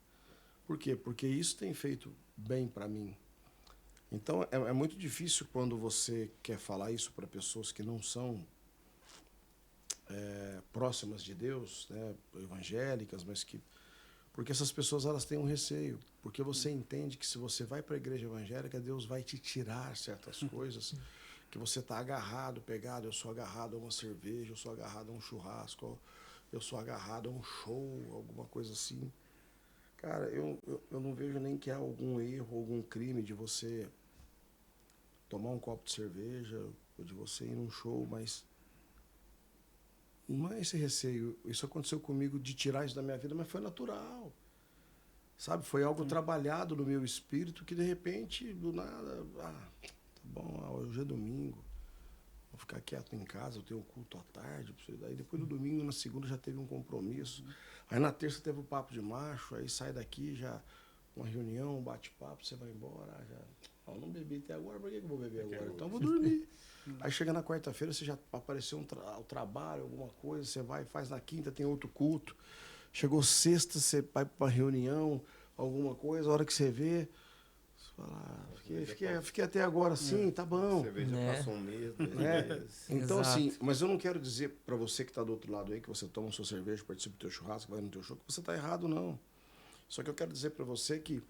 Por quê? Porque isso tem feito bem para mim. Então é muito difícil quando você quer falar isso para pessoas que não são próximas de Deus, né, evangélicas, mas que... Porque essas pessoas, elas têm um receio. Porque você entende que se você vai para a igreja evangélica, Deus vai te tirar certas coisas, que você está agarrado, pegado. Eu sou agarrado a uma cerveja, eu sou agarrado a um churrasco, eu sou agarrado a um show, alguma coisa assim. Cara, eu não vejo nem que há algum erro, algum crime de você tomar um copo de cerveja, ou de você ir num show, mas não é esse receio. Isso aconteceu comigo de tirar isso da minha vida, mas foi natural. Sabe? Foi algo trabalhado no meu espírito que, de repente, do nada... tá bom, hoje é domingo. Vou ficar quieto em casa, eu tenho um culto à tarde. Aí depois do domingo, na segunda, já teve um compromisso. Aí na terça teve o papo de macho, aí sai daqui, já uma reunião, um bate-papo, você vai embora. Já, eu não bebi até agora, por que eu vou beber agora? Então eu vou dormir. Aí chega na quarta-feira, você já apareceu o trabalho, alguma coisa, você vai, faz na quinta, tem outro culto. Chegou sexta, você vai para reunião, alguma coisa, a hora que você vê... Fiquei até agora assim, tá bom. Você vê, já passou um mês, 2 meses. Então, Exato. assim, mas eu não quero dizer para você que está do outro lado aí, que você toma sua cerveja, participa do teu churrasco, vai no teu show, que você está errado, não. Só que eu quero dizer para você que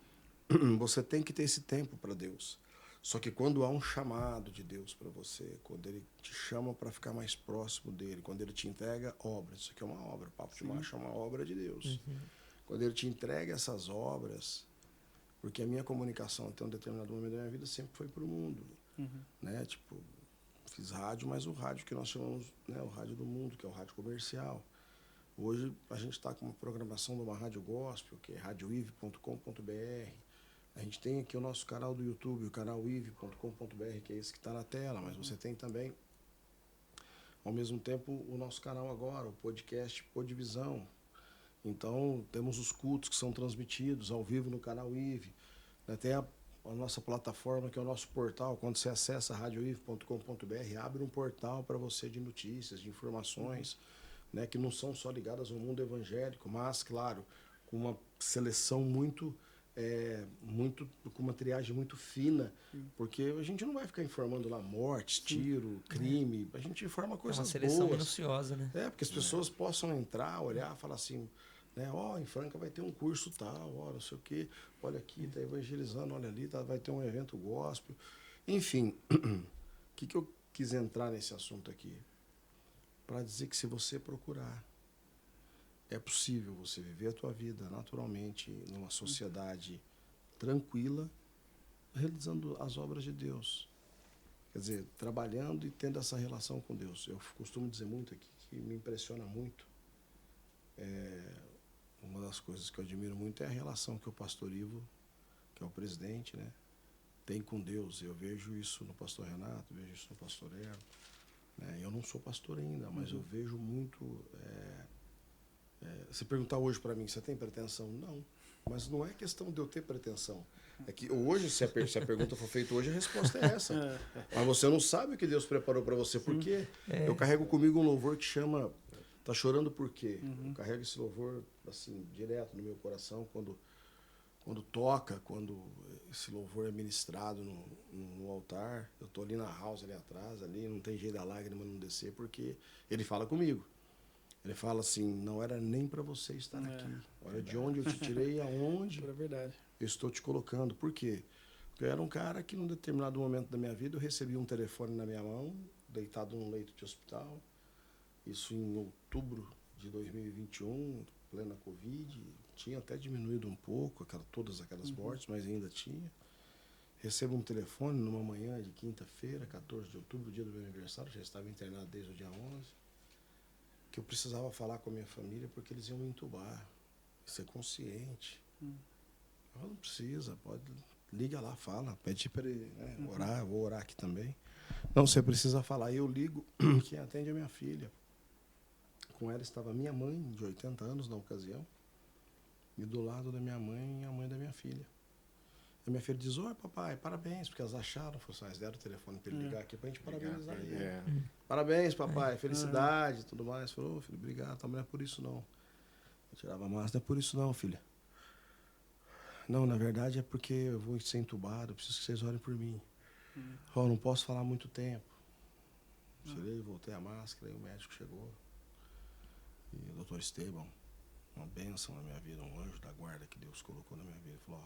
você tem que ter esse tempo para Deus. Só que quando há um chamado de Deus para você, quando Ele te chama para ficar mais próximo dEle, quando Ele te entrega obras, isso aqui é uma obra, o Papo de Macho é uma obra de Deus. Quando Ele te entrega essas obras... Porque a minha comunicação até um determinado momento da minha vida sempre foi para o mundo. Né? Tipo, fiz rádio, mas o rádio que nós chamamos, né, o rádio do mundo, que é o rádio comercial. Hoje a gente está com uma programação de uma rádio gospel, que é radioive.com.br. A gente tem aqui o nosso canal do YouTube, o canal ive.com.br, que é esse que está na tela, mas você tem também, ao mesmo tempo, o nosso canal agora, o podcast Podvisão. Então, temos os cultos que são transmitidos ao vivo no canal IVE. Tem a nossa plataforma, que é o nosso portal. Quando você acessa radioive.com.br, abre um portal para você de notícias, de informações, né, que não são só ligadas ao mundo evangélico, mas, claro, com uma seleção com uma triagem muito fina, porque a gente não vai ficar informando lá mortes, tiro, crime, a gente informa coisas boas. É uma seleção minuciosa, né? Porque as pessoas possam entrar, olhar, falar assim, né, em Franca vai ter um curso tal, não sei o quê, olha aqui, tá evangelizando, olha ali, vai ter um evento gospel. Enfim, o que eu quis entrar nesse assunto aqui? Para dizer que se você procurar, é possível você viver a tua vida naturalmente numa sociedade tranquila, realizando as obras de Deus. Quer dizer, trabalhando e tendo essa relação com Deus. Eu costumo dizer muito aqui, que me impressiona muito. Uma das coisas que eu admiro muito é a relação que o pastor Ivo, que é o presidente, né, tem com Deus. Eu vejo isso no pastor Renato, vejo isso no pastor Erlo. Né? Eu não sou pastor ainda, mas eu vejo muito... se perguntar hoje para mim, você tem pretensão? Não. Mas não é questão de eu ter pretensão. É que hoje, se a pergunta for feita hoje, a resposta é essa. Mas você não sabe o que Deus preparou para você. Por quê? Eu carrego comigo um louvor que chama Tá Chorando Por Quê? Eu carrego esse louvor assim, direto no meu coração, quando toca, quando esse louvor é ministrado no altar. Eu tô ali na house, ali atrás, ali, não tem jeito da lágrima não descer, porque ele fala comigo. Ele fala assim, não era nem para você estar aqui. Olha de onde eu te tirei e aonde eu estou te colocando. Por quê? Porque eu era um cara que, num determinado momento da minha vida, eu recebi um telefone na minha mão, deitado num leito de hospital. Isso em outubro de 2021, plena Covid. Tinha até diminuído um pouco todas aquelas mortes, mas ainda tinha. Recebo um telefone numa manhã de quinta-feira, 14 de outubro, dia do meu aniversário. Já estava internado desde o dia 11. Que eu precisava falar com a minha família porque eles iam me entubar. Ser consciente. Não precisa, liga lá, fala, pede para ele, né, orar, eu vou orar aqui também. Não, você precisa falar. Eu ligo, quem atende é minha filha. Com ela estava minha mãe, de 80 anos na ocasião, e do lado da minha mãe, a mãe da minha filha. A minha filha diz, oi papai, parabéns, porque elas acharam, eles deram o telefone para ele ligar aqui para a gente parabenizar ele. Parabéns papai, felicidade e tudo mais. Falou, filho, obrigado, mas não é por isso não. Eu tirava a máscara, não é por isso não, filha. Não, na verdade é porque eu vou ser entubado, eu preciso que vocês orem por mim. Não posso falar muito tempo. Tirei, voltei a máscara, aí o médico chegou. E o doutor Esteban, uma bênção na minha vida, um anjo da guarda que Deus colocou na minha vida, falou,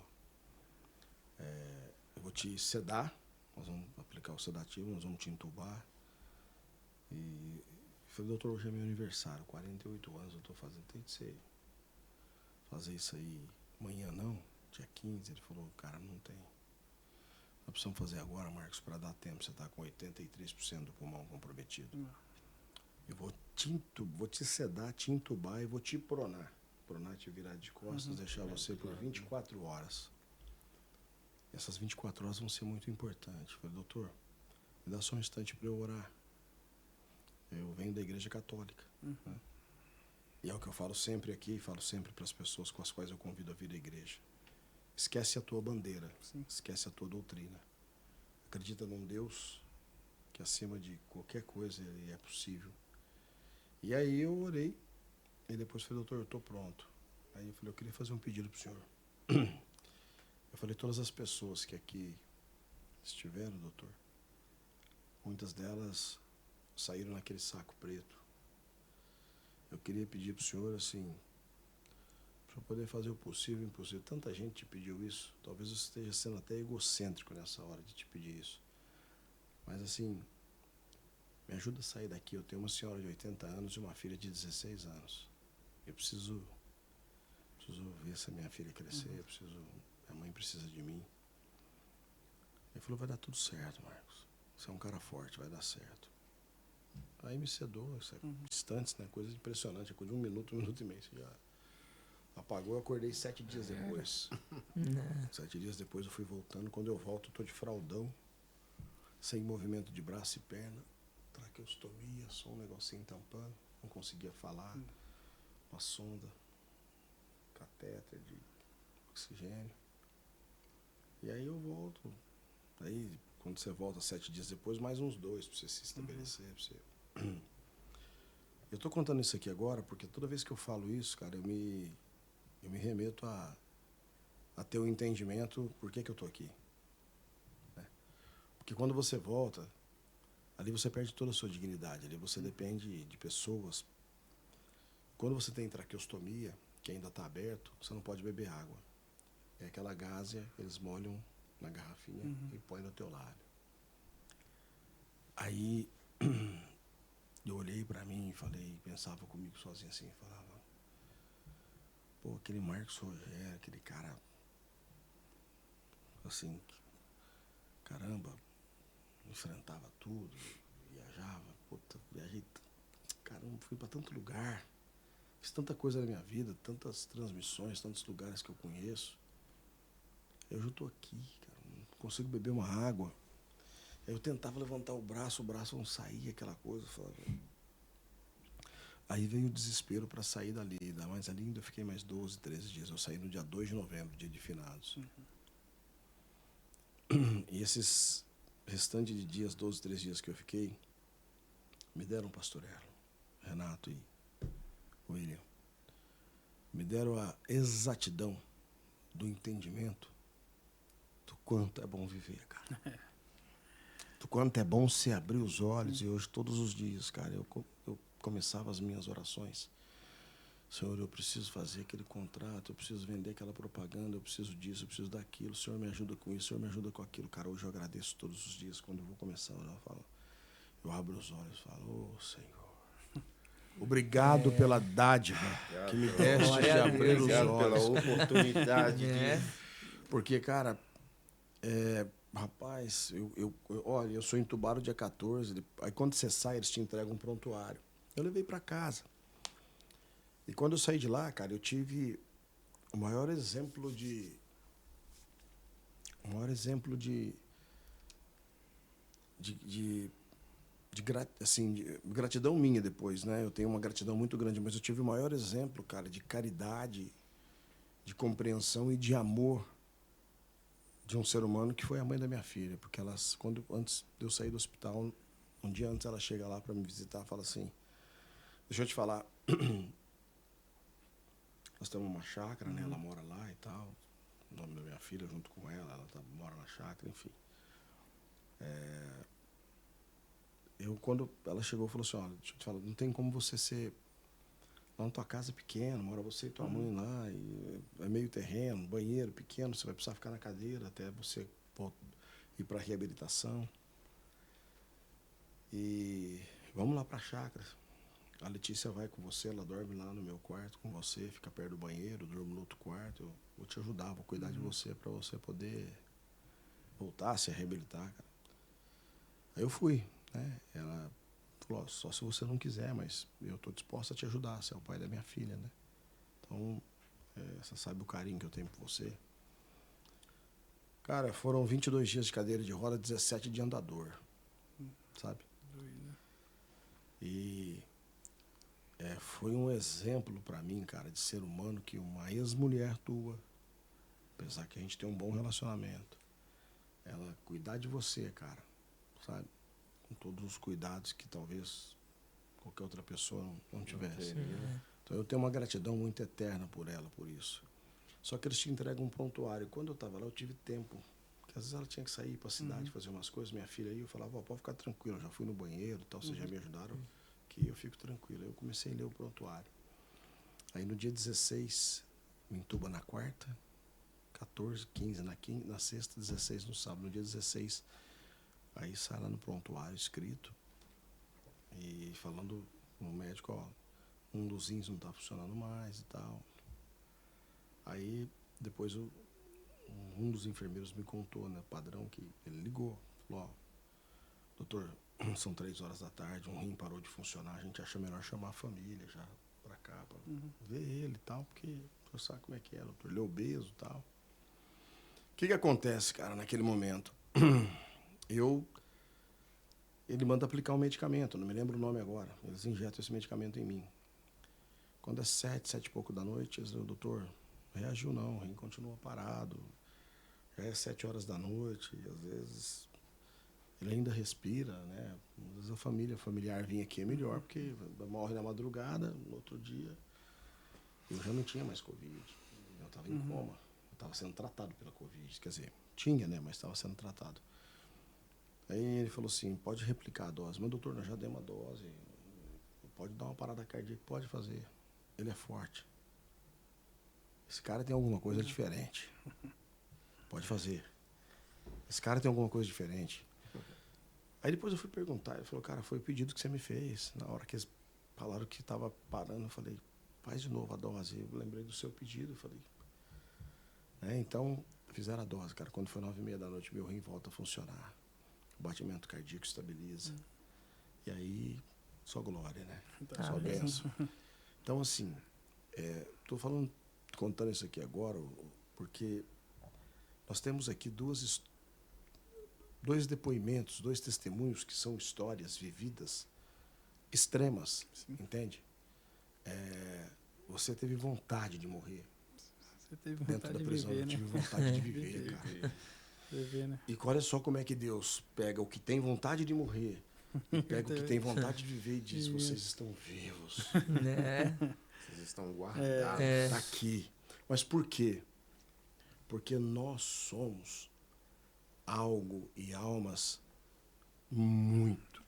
eu vou te sedar, nós vamos aplicar o sedativo, nós vamos te entubar. E eu falei, doutor, hoje é meu aniversário, 48 anos eu estou fazendo, tem que ser fazer isso aí amanhã não, dia 15. Ele falou, cara, não tem. Nós precisamos fazer agora, Marcos, para dar tempo, você está com 83% do pulmão comprometido. Eu vou vou te sedar, te entubar e vou te pronar. Pronar, te virar de costas, deixar você por 24 horas. E essas 24 horas vão ser muito importantes. Eu falei, doutor, me dá só um instante para eu orar. Eu venho da igreja católica. Né? E é o que eu falo sempre aqui, falo sempre para as pessoas com as quais eu convido a vir à igreja. Esquece a tua bandeira, esquece a tua doutrina. Acredita num Deus que acima de qualquer coisa ele é possível. E aí eu orei, e depois falei, doutor, eu estou pronto. Aí eu falei, eu queria fazer um pedido para o senhor. Eu falei, todas as pessoas que aqui estiveram, doutor, muitas delas saíram naquele saco preto. Eu queria pedir para o senhor, assim, para eu poder fazer o possível e o impossível. Tanta gente te pediu isso, talvez eu esteja sendo até egocêntrico nessa hora de te pedir isso. Mas, assim, me ajuda a sair daqui. Eu tenho uma senhora de 80 anos e uma filha de 16 anos. Eu preciso ver essa minha filha crescer, minha mãe precisa de mim. Ele falou, vai dar tudo certo, Marcos. Você é um cara forte, vai dar certo. Aí me sedou, instantes, né? Coisa impressionante, coisa de 1 minuto, 1 minuto e meio. Você já apagou, eu acordei 7 dias depois. 7 dias depois eu fui voltando. Quando eu volto, eu tô de fraldão, sem movimento de braço e perna. Traqueostomia, só um negocinho tampando. Não conseguia falar. Uma sonda, catéter de oxigênio. E aí eu volto. Aí, quando você volta 7 dias depois, mais uns 2 para você se estabelecer. Pra você... Eu tô contando isso aqui agora porque toda vez que eu falo isso, cara, eu me remeto a ter o entendimento por que eu tô aqui. Né? Porque quando você volta, ali você perde toda a sua dignidade, ali você depende de pessoas. Quando você tem traqueostomia, que ainda está aberto, você não pode beber água. É aquela gásia, eles molham na garrafinha e põem no teu lábio. Aí eu olhei para mim e falei, pensava comigo sozinho assim, falava, pô, aquele Marcos Rogério, aquele cara, assim, caramba, enfrentava tudo, viajava, puta, viajei, caramba, fui para tanto lugar, fiz tanta coisa na minha vida, tantas transmissões, tantos lugares que eu conheço. Eu já estou aqui, cara, não consigo beber uma água. Aí eu tentava levantar o braço não saía, aquela coisa. Falava... Aí veio o desespero para sair dali, mas ali ainda eu fiquei mais 12, 13 dias. Eu saí no dia 2 de novembro, dia de finados. E esses restantes de dias, 12, 13 dias que eu fiquei, me deram um pastor Erlon, Renato e William. Me deram a exatidão do entendimento do quanto é bom viver, cara. Do quanto é bom se abrir os olhos. E hoje, todos os dias, cara, eu começava as minhas orações. Senhor, eu preciso fazer aquele contrato, eu preciso vender aquela propaganda, eu preciso disso, eu preciso daquilo. Senhor, me ajuda com isso, Senhor, me ajuda com aquilo. Cara, hoje eu agradeço todos os dias. Quando eu vou começar, eu abro os olhos e falo, ô Senhor, obrigado pela dádiva que me deste de abrir os olhos. Pela oportunidade Porque, cara, rapaz, olha, eu sou entubado dia 14, aí quando você sai, eles te entregam um prontuário. Eu levei para casa. E quando eu saí de lá, cara, eu tive o maior exemplo de gratidão minha depois, né? Eu tenho uma gratidão muito grande, mas eu tive o maior exemplo, cara, de caridade, de compreensão e de amor de um ser humano, que foi a mãe da minha filha, porque antes de eu sair do hospital, um dia antes ela chega lá para me visitar e fala assim, deixa eu te falar, nós temos uma chácara, né? Ela mora lá e tal, o nome da minha filha junto com ela mora na chácara, enfim. Quando ela chegou, falou assim, olha, deixa eu te falar, não tem como você ser... Lá na tua casa é pequena, mora você e tua mãe lá, e é meio terreno, banheiro pequeno, você vai precisar ficar na cadeira até você ir para a reabilitação. E vamos lá para a chácara. A Letícia vai com você, ela dorme lá no meu quarto com você, fica perto do banheiro, dorme no outro quarto. Eu vou te ajudar, vou cuidar de você para você poder voltar a se reabilitar, cara. Aí eu fui, né? Ela falou, ó, só se você não quiser, mas eu estou disposto a te ajudar, você é o pai da minha filha, né? Então, você sabe o carinho que eu tenho por você. Cara, foram 22 dias de cadeira de roda, 17 de andador, sabe? E foi um exemplo pra mim, cara, de ser humano que uma ex-mulher tua, apesar que a gente tem um bom relacionamento, ela cuidar de você, cara, sabe? Com todos os cuidados que talvez qualquer outra pessoa não tivesse. Então eu tenho uma gratidão muito eterna por ela, por isso. Só que eles te entregam um prontuário. Quando eu estava lá, eu tive tempo. Porque às vezes ela tinha que sair para a cidade fazer umas coisas, minha filha aí, eu falava, ó, pode ficar tranquilo, eu já fui no banheiro e tal, vocês já me ajudaram, que eu fico tranquilo. Aí eu comecei a ler o prontuário. Aí no dia 16, me entuba na quarta, 14, 15 na sexta, 16 no sábado. No dia 16, aí sai lá no prontuário escrito, e falando no médico, ó, um dos rins não está funcionando mais e tal. Aí depois um dos enfermeiros me contou, né, padrão, que ele ligou, falou, ó, doutor, são 3 horas da tarde, um rim parou de funcionar, a gente acha melhor chamar a família já pra cá, pra ver ele e tal, porque você sabe como é que é, doutor, ele é obeso e tal. O que acontece, cara, naquele momento? Ele manda aplicar um medicamento, não me lembro o nome agora, eles injetam esse medicamento em mim. Quando é 7 e pouco da noite, eles dizem, doutor, reagiu não, o rim continua parado, já é 7 horas da noite, e às vezes ele ainda respira, né? Às vezes a familiar vinha aqui é melhor, porque morre na madrugada, no outro dia, eu já não tinha mais Covid, eu estava em coma, eu estava sendo tratado pela Covid, quer dizer, tinha, né, mas estava sendo tratado. Aí ele falou assim, pode replicar a dose, mas doutor, nós já demos a dose, pode dar uma parada cardíaca, pode fazer, ele é forte. Esse cara tem alguma coisa diferente. Pode fazer. Esse cara tem alguma coisa diferente. Aí depois eu fui perguntar, ele falou, cara, foi o pedido que você me fez. Na hora que eles falaram que estava parando, eu falei, faz de novo a dose. Eu lembrei do seu pedido, eu falei. Então, fizeram a dose, cara. Quando foi 9h30 da noite, meu rim volta a funcionar. O batimento cardíaco estabiliza. E aí, só glória, né? Só bênção. Então, assim, estou contando isso aqui agora, porque nós temos aqui dois depoimentos, 2 testemunhos que são histórias vividas extremas, entende? Você teve vontade de morrer. Você teve dentro da prisão. Viver, eu tive né? vontade de viver, cara. Viver, né? E olha só como é que Deus pega o que tem vontade de morrer e pega o que tem vontade de viver e diz, vocês estão vivos. Vocês estão guardados. Tá aqui. Mas por quê? Porque nós somos algo e almas muito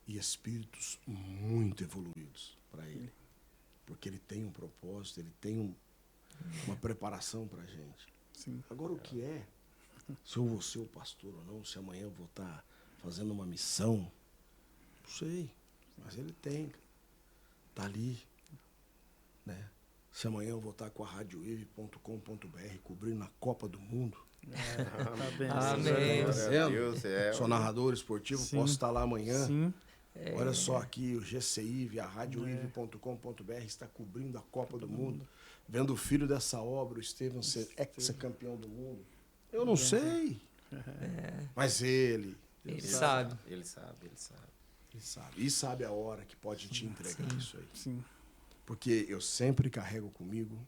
e espíritos muito evoluídos para Ele. Porque Ele tem um propósito, Ele tem uma preparação para a gente. Sim. Agora, o que é? Se eu vou ser o pastor ou não, se amanhã eu vou estar fazendo uma missão, não sei. Mas Ele tem. Tá ali. Né? Se amanhã eu vou estar com a radioive.com.br cobrindo a Copa do Mundo. Tá bem. Amém. Deus, Sou narrador esportivo, Sim. posso estar lá amanhã. Sim. Olha só aqui, o GCIV, a radioive.com.br está cobrindo a Copa do Mundo, vendo o filho dessa obra, o Estevam, ser ex-campeão do mundo. Eu não sei, mas ele sabe. Ele sabe, ele sabe. Ele sabe. E sabe a hora que pode te entregar isso aí. Sim. Porque eu sempre carrego comigo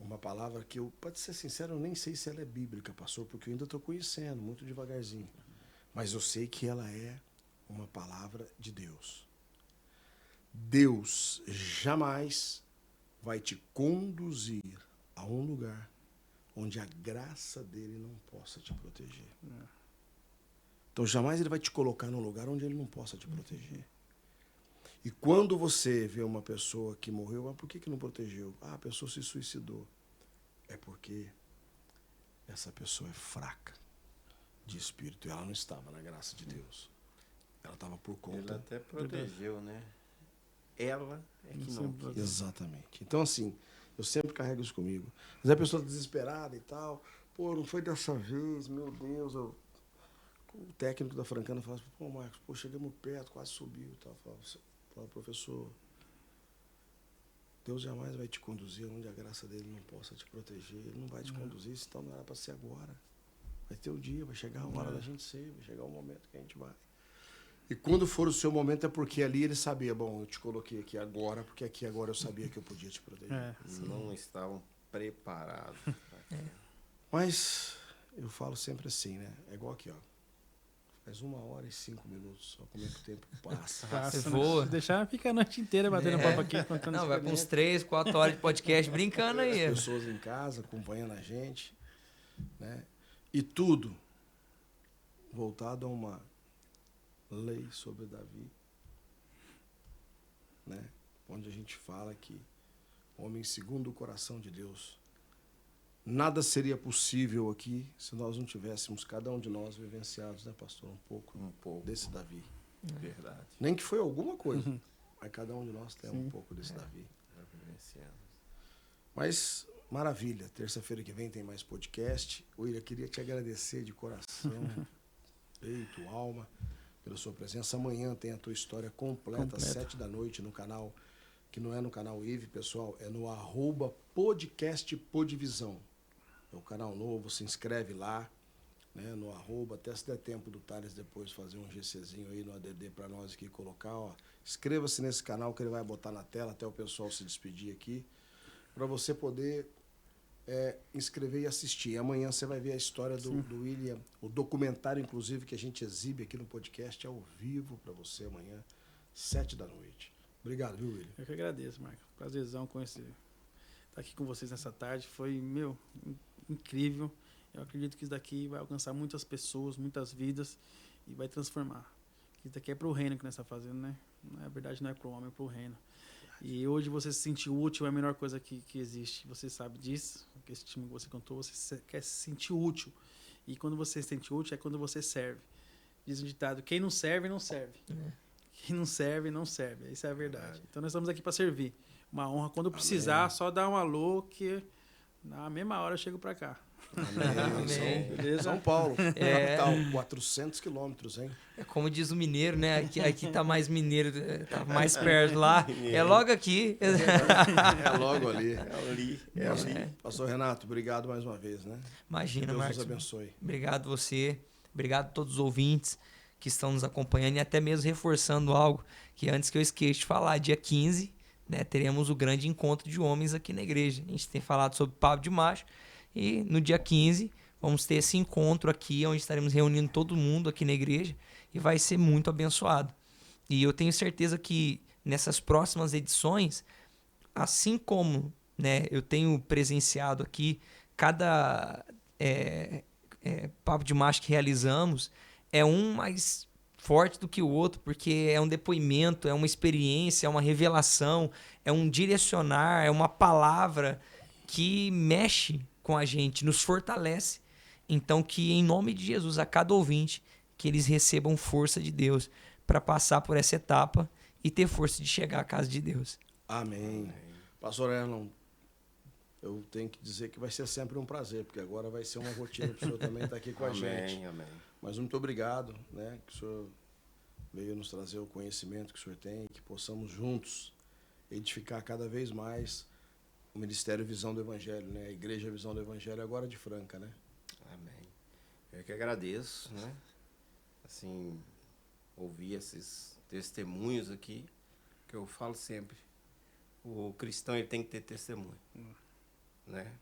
uma palavra que eu, para ser sincero, eu nem sei se ela é bíblica, pastor, porque eu ainda estou conhecendo, muito devagarzinho. Mas eu sei que ela é uma palavra de Deus. Deus jamais vai te conduzir a um lugar onde a graça dele não possa te proteger. Então, jamais ele vai te colocar num lugar onde ele não possa te proteger. E quando você vê uma pessoa que morreu, por que não protegeu? A pessoa se suicidou. É porque essa pessoa é fraca de espírito e ela não estava na graça de Deus. Ela estava por conta. Ele até protegeu, né? Ela é que não quis. Exatamente. Então, assim, eu sempre carrego isso comigo. Mas a pessoa desesperada e tal, pô, não foi dessa vez, meu Deus, o técnico da Francana fala, pô, Marcos, pô, chegamos perto, quase subiu e tal. Fala, professor, Deus jamais vai te conduzir onde a graça dele não possa te proteger. Ele não vai te conduzir, então não era para ser agora. Vai ter o dia, vai chegar a hora da gente ser, vai chegar o momento que a gente vai. E quando for o seu momento é porque ali ele sabia, bom, eu te coloquei aqui agora, porque aqui agora eu sabia que eu podia te proteger. Não estavam preparados. Mas eu falo sempre assim, né? É igual aqui, ó. Faz 1h05, só como é que o tempo passa. Você voa. Se deixar, fica a noite inteira batendo papo aqui, contando Não, vai com uns experiência. 3, 4 horas de podcast brincando aí. As pessoas em casa acompanhando a gente, né? E tudo voltado a uma lei sobre Davi, né? Onde a gente fala que homem segundo o coração de Deus. Nada seria possível aqui se nós não tivéssemos, cada um de nós, vivenciados, né, pastor, um pouco desse Davi. Verdade. Nem que foi alguma coisa, mas cada um de nós tem um pouco desse Davi. Mas, maravilha, terça-feira que vem tem mais podcast. William, queria te agradecer de coração, peito, alma, pela sua presença. Amanhã tem a tua história completa. 7h no canal, que não é no canal IVE, pessoal, é no @podcastpodivisão. É o canal novo, se inscreve lá, né, no @, até se der tempo do Thales depois fazer um GCzinho aí no ADD para nós aqui colocar, ó. Inscreva-se nesse canal que ele vai botar na tela até o pessoal se despedir aqui, para você poder inscrever e assistir. Amanhã você vai ver a história do William, o documentário, inclusive, que a gente exibe aqui no podcast ao vivo para você amanhã, 7h. Obrigado, viu, William? Eu que agradeço, Marcos. Prazerzão conhecer. Estar aqui com vocês nessa tarde foi, incrível. Eu acredito que isso daqui vai alcançar muitas pessoas, muitas vidas e vai transformar. Isso daqui é para o reino que nós estamos fazendo, né? Na verdade, não é para o homem, é para o reino. E hoje você se sentir útil é a melhor coisa que existe. Você sabe disso, que esse time que você contou, você quer se sentir útil. E quando você se sente útil é quando você serve. Diz um ditado, quem não serve, não serve. Quem não serve, não serve. Isso é a verdade. Então nós estamos aqui para servir. Uma honra. Quando precisar, só dá um alô que na mesma hora eu chego para cá. Amém. Beleza? São Paulo, capital, 400 quilômetros, hein? É como diz o mineiro, né? Aqui tá mais mineiro, tá mais perto lá. É logo aqui. É logo ali. É ali. Pastor Renato, obrigado mais uma vez, né? Imagina, Deus Marcos. nos abençoe. Obrigado você. Obrigado a todos os ouvintes que estão nos acompanhando e até mesmo reforçando algo que antes que eu esqueça de falar, dia 15, né, teremos o grande encontro de homens aqui na igreja. A gente tem falado sobre papo de macho e no dia 15 vamos ter esse encontro aqui, onde estaremos reunindo todo mundo aqui na igreja e vai ser muito abençoado. E eu tenho certeza que nessas próximas edições, assim como, né, eu tenho presenciado aqui, cada papo de macho que realizamos é um mais forte do que o outro, porque é um depoimento, é uma experiência, é uma revelação, é um direcionar, é uma palavra que mexe com a gente, nos fortalece. Então, que em nome de Jesus, a cada ouvinte, que eles recebam força de Deus para passar por essa etapa e ter força de chegar à casa de Deus. Amém. Pastor Erlon, eu tenho que dizer que vai ser sempre um prazer, porque agora vai ser uma rotina para o senhor também estar aqui com a gente. Amém. Mas muito obrigado, né, que o senhor veio nos trazer o conhecimento que o senhor tem, que possamos juntos edificar cada vez mais o Ministério Visão do Evangelho, né? A Igreja Visão do Evangelho agora de Franca, né? Amém. Eu que agradeço, né? Assim, ouvir esses testemunhos aqui, que eu falo sempre, o cristão ele tem que ter testemunho, né?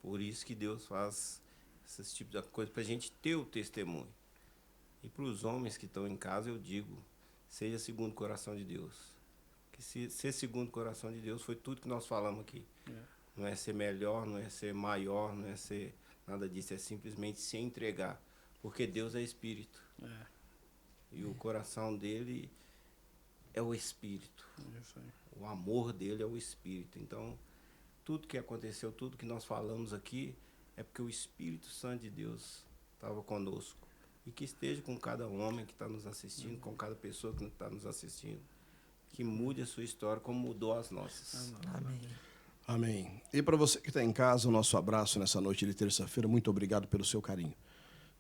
Por isso que Deus faz esses tipos de coisa, para a gente ter o testemunho. E para os homens que estão em casa, eu digo, seja segundo o coração de Deus. Que ser segundo o coração de Deus foi tudo que nós falamos aqui. Não é ser melhor, não é ser maior, não é ser nada disso, é simplesmente se entregar. Porque Deus é Espírito. E o coração dele é o Espírito. Isso aí. O amor dele é o Espírito. Então, tudo que aconteceu, tudo que nós falamos aqui, é porque o Espírito Santo de Deus estava conosco. E que esteja com cada homem que está nos assistindo, com cada pessoa que está nos assistindo. Que mude a sua história como mudou as nossas. Amém. Amém. E para você que está em casa, o nosso abraço nessa noite de terça-feira. Muito obrigado pelo seu carinho.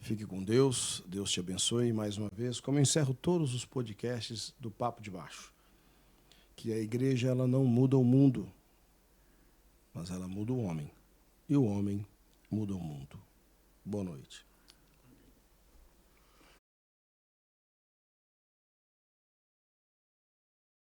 Fique com Deus, Deus te abençoe mais uma vez, como eu encerro todos os podcasts do Papo de Baixo. Que a igreja ela não muda o mundo, mas ela muda o homem. E o homem muda o mundo. Boa noite.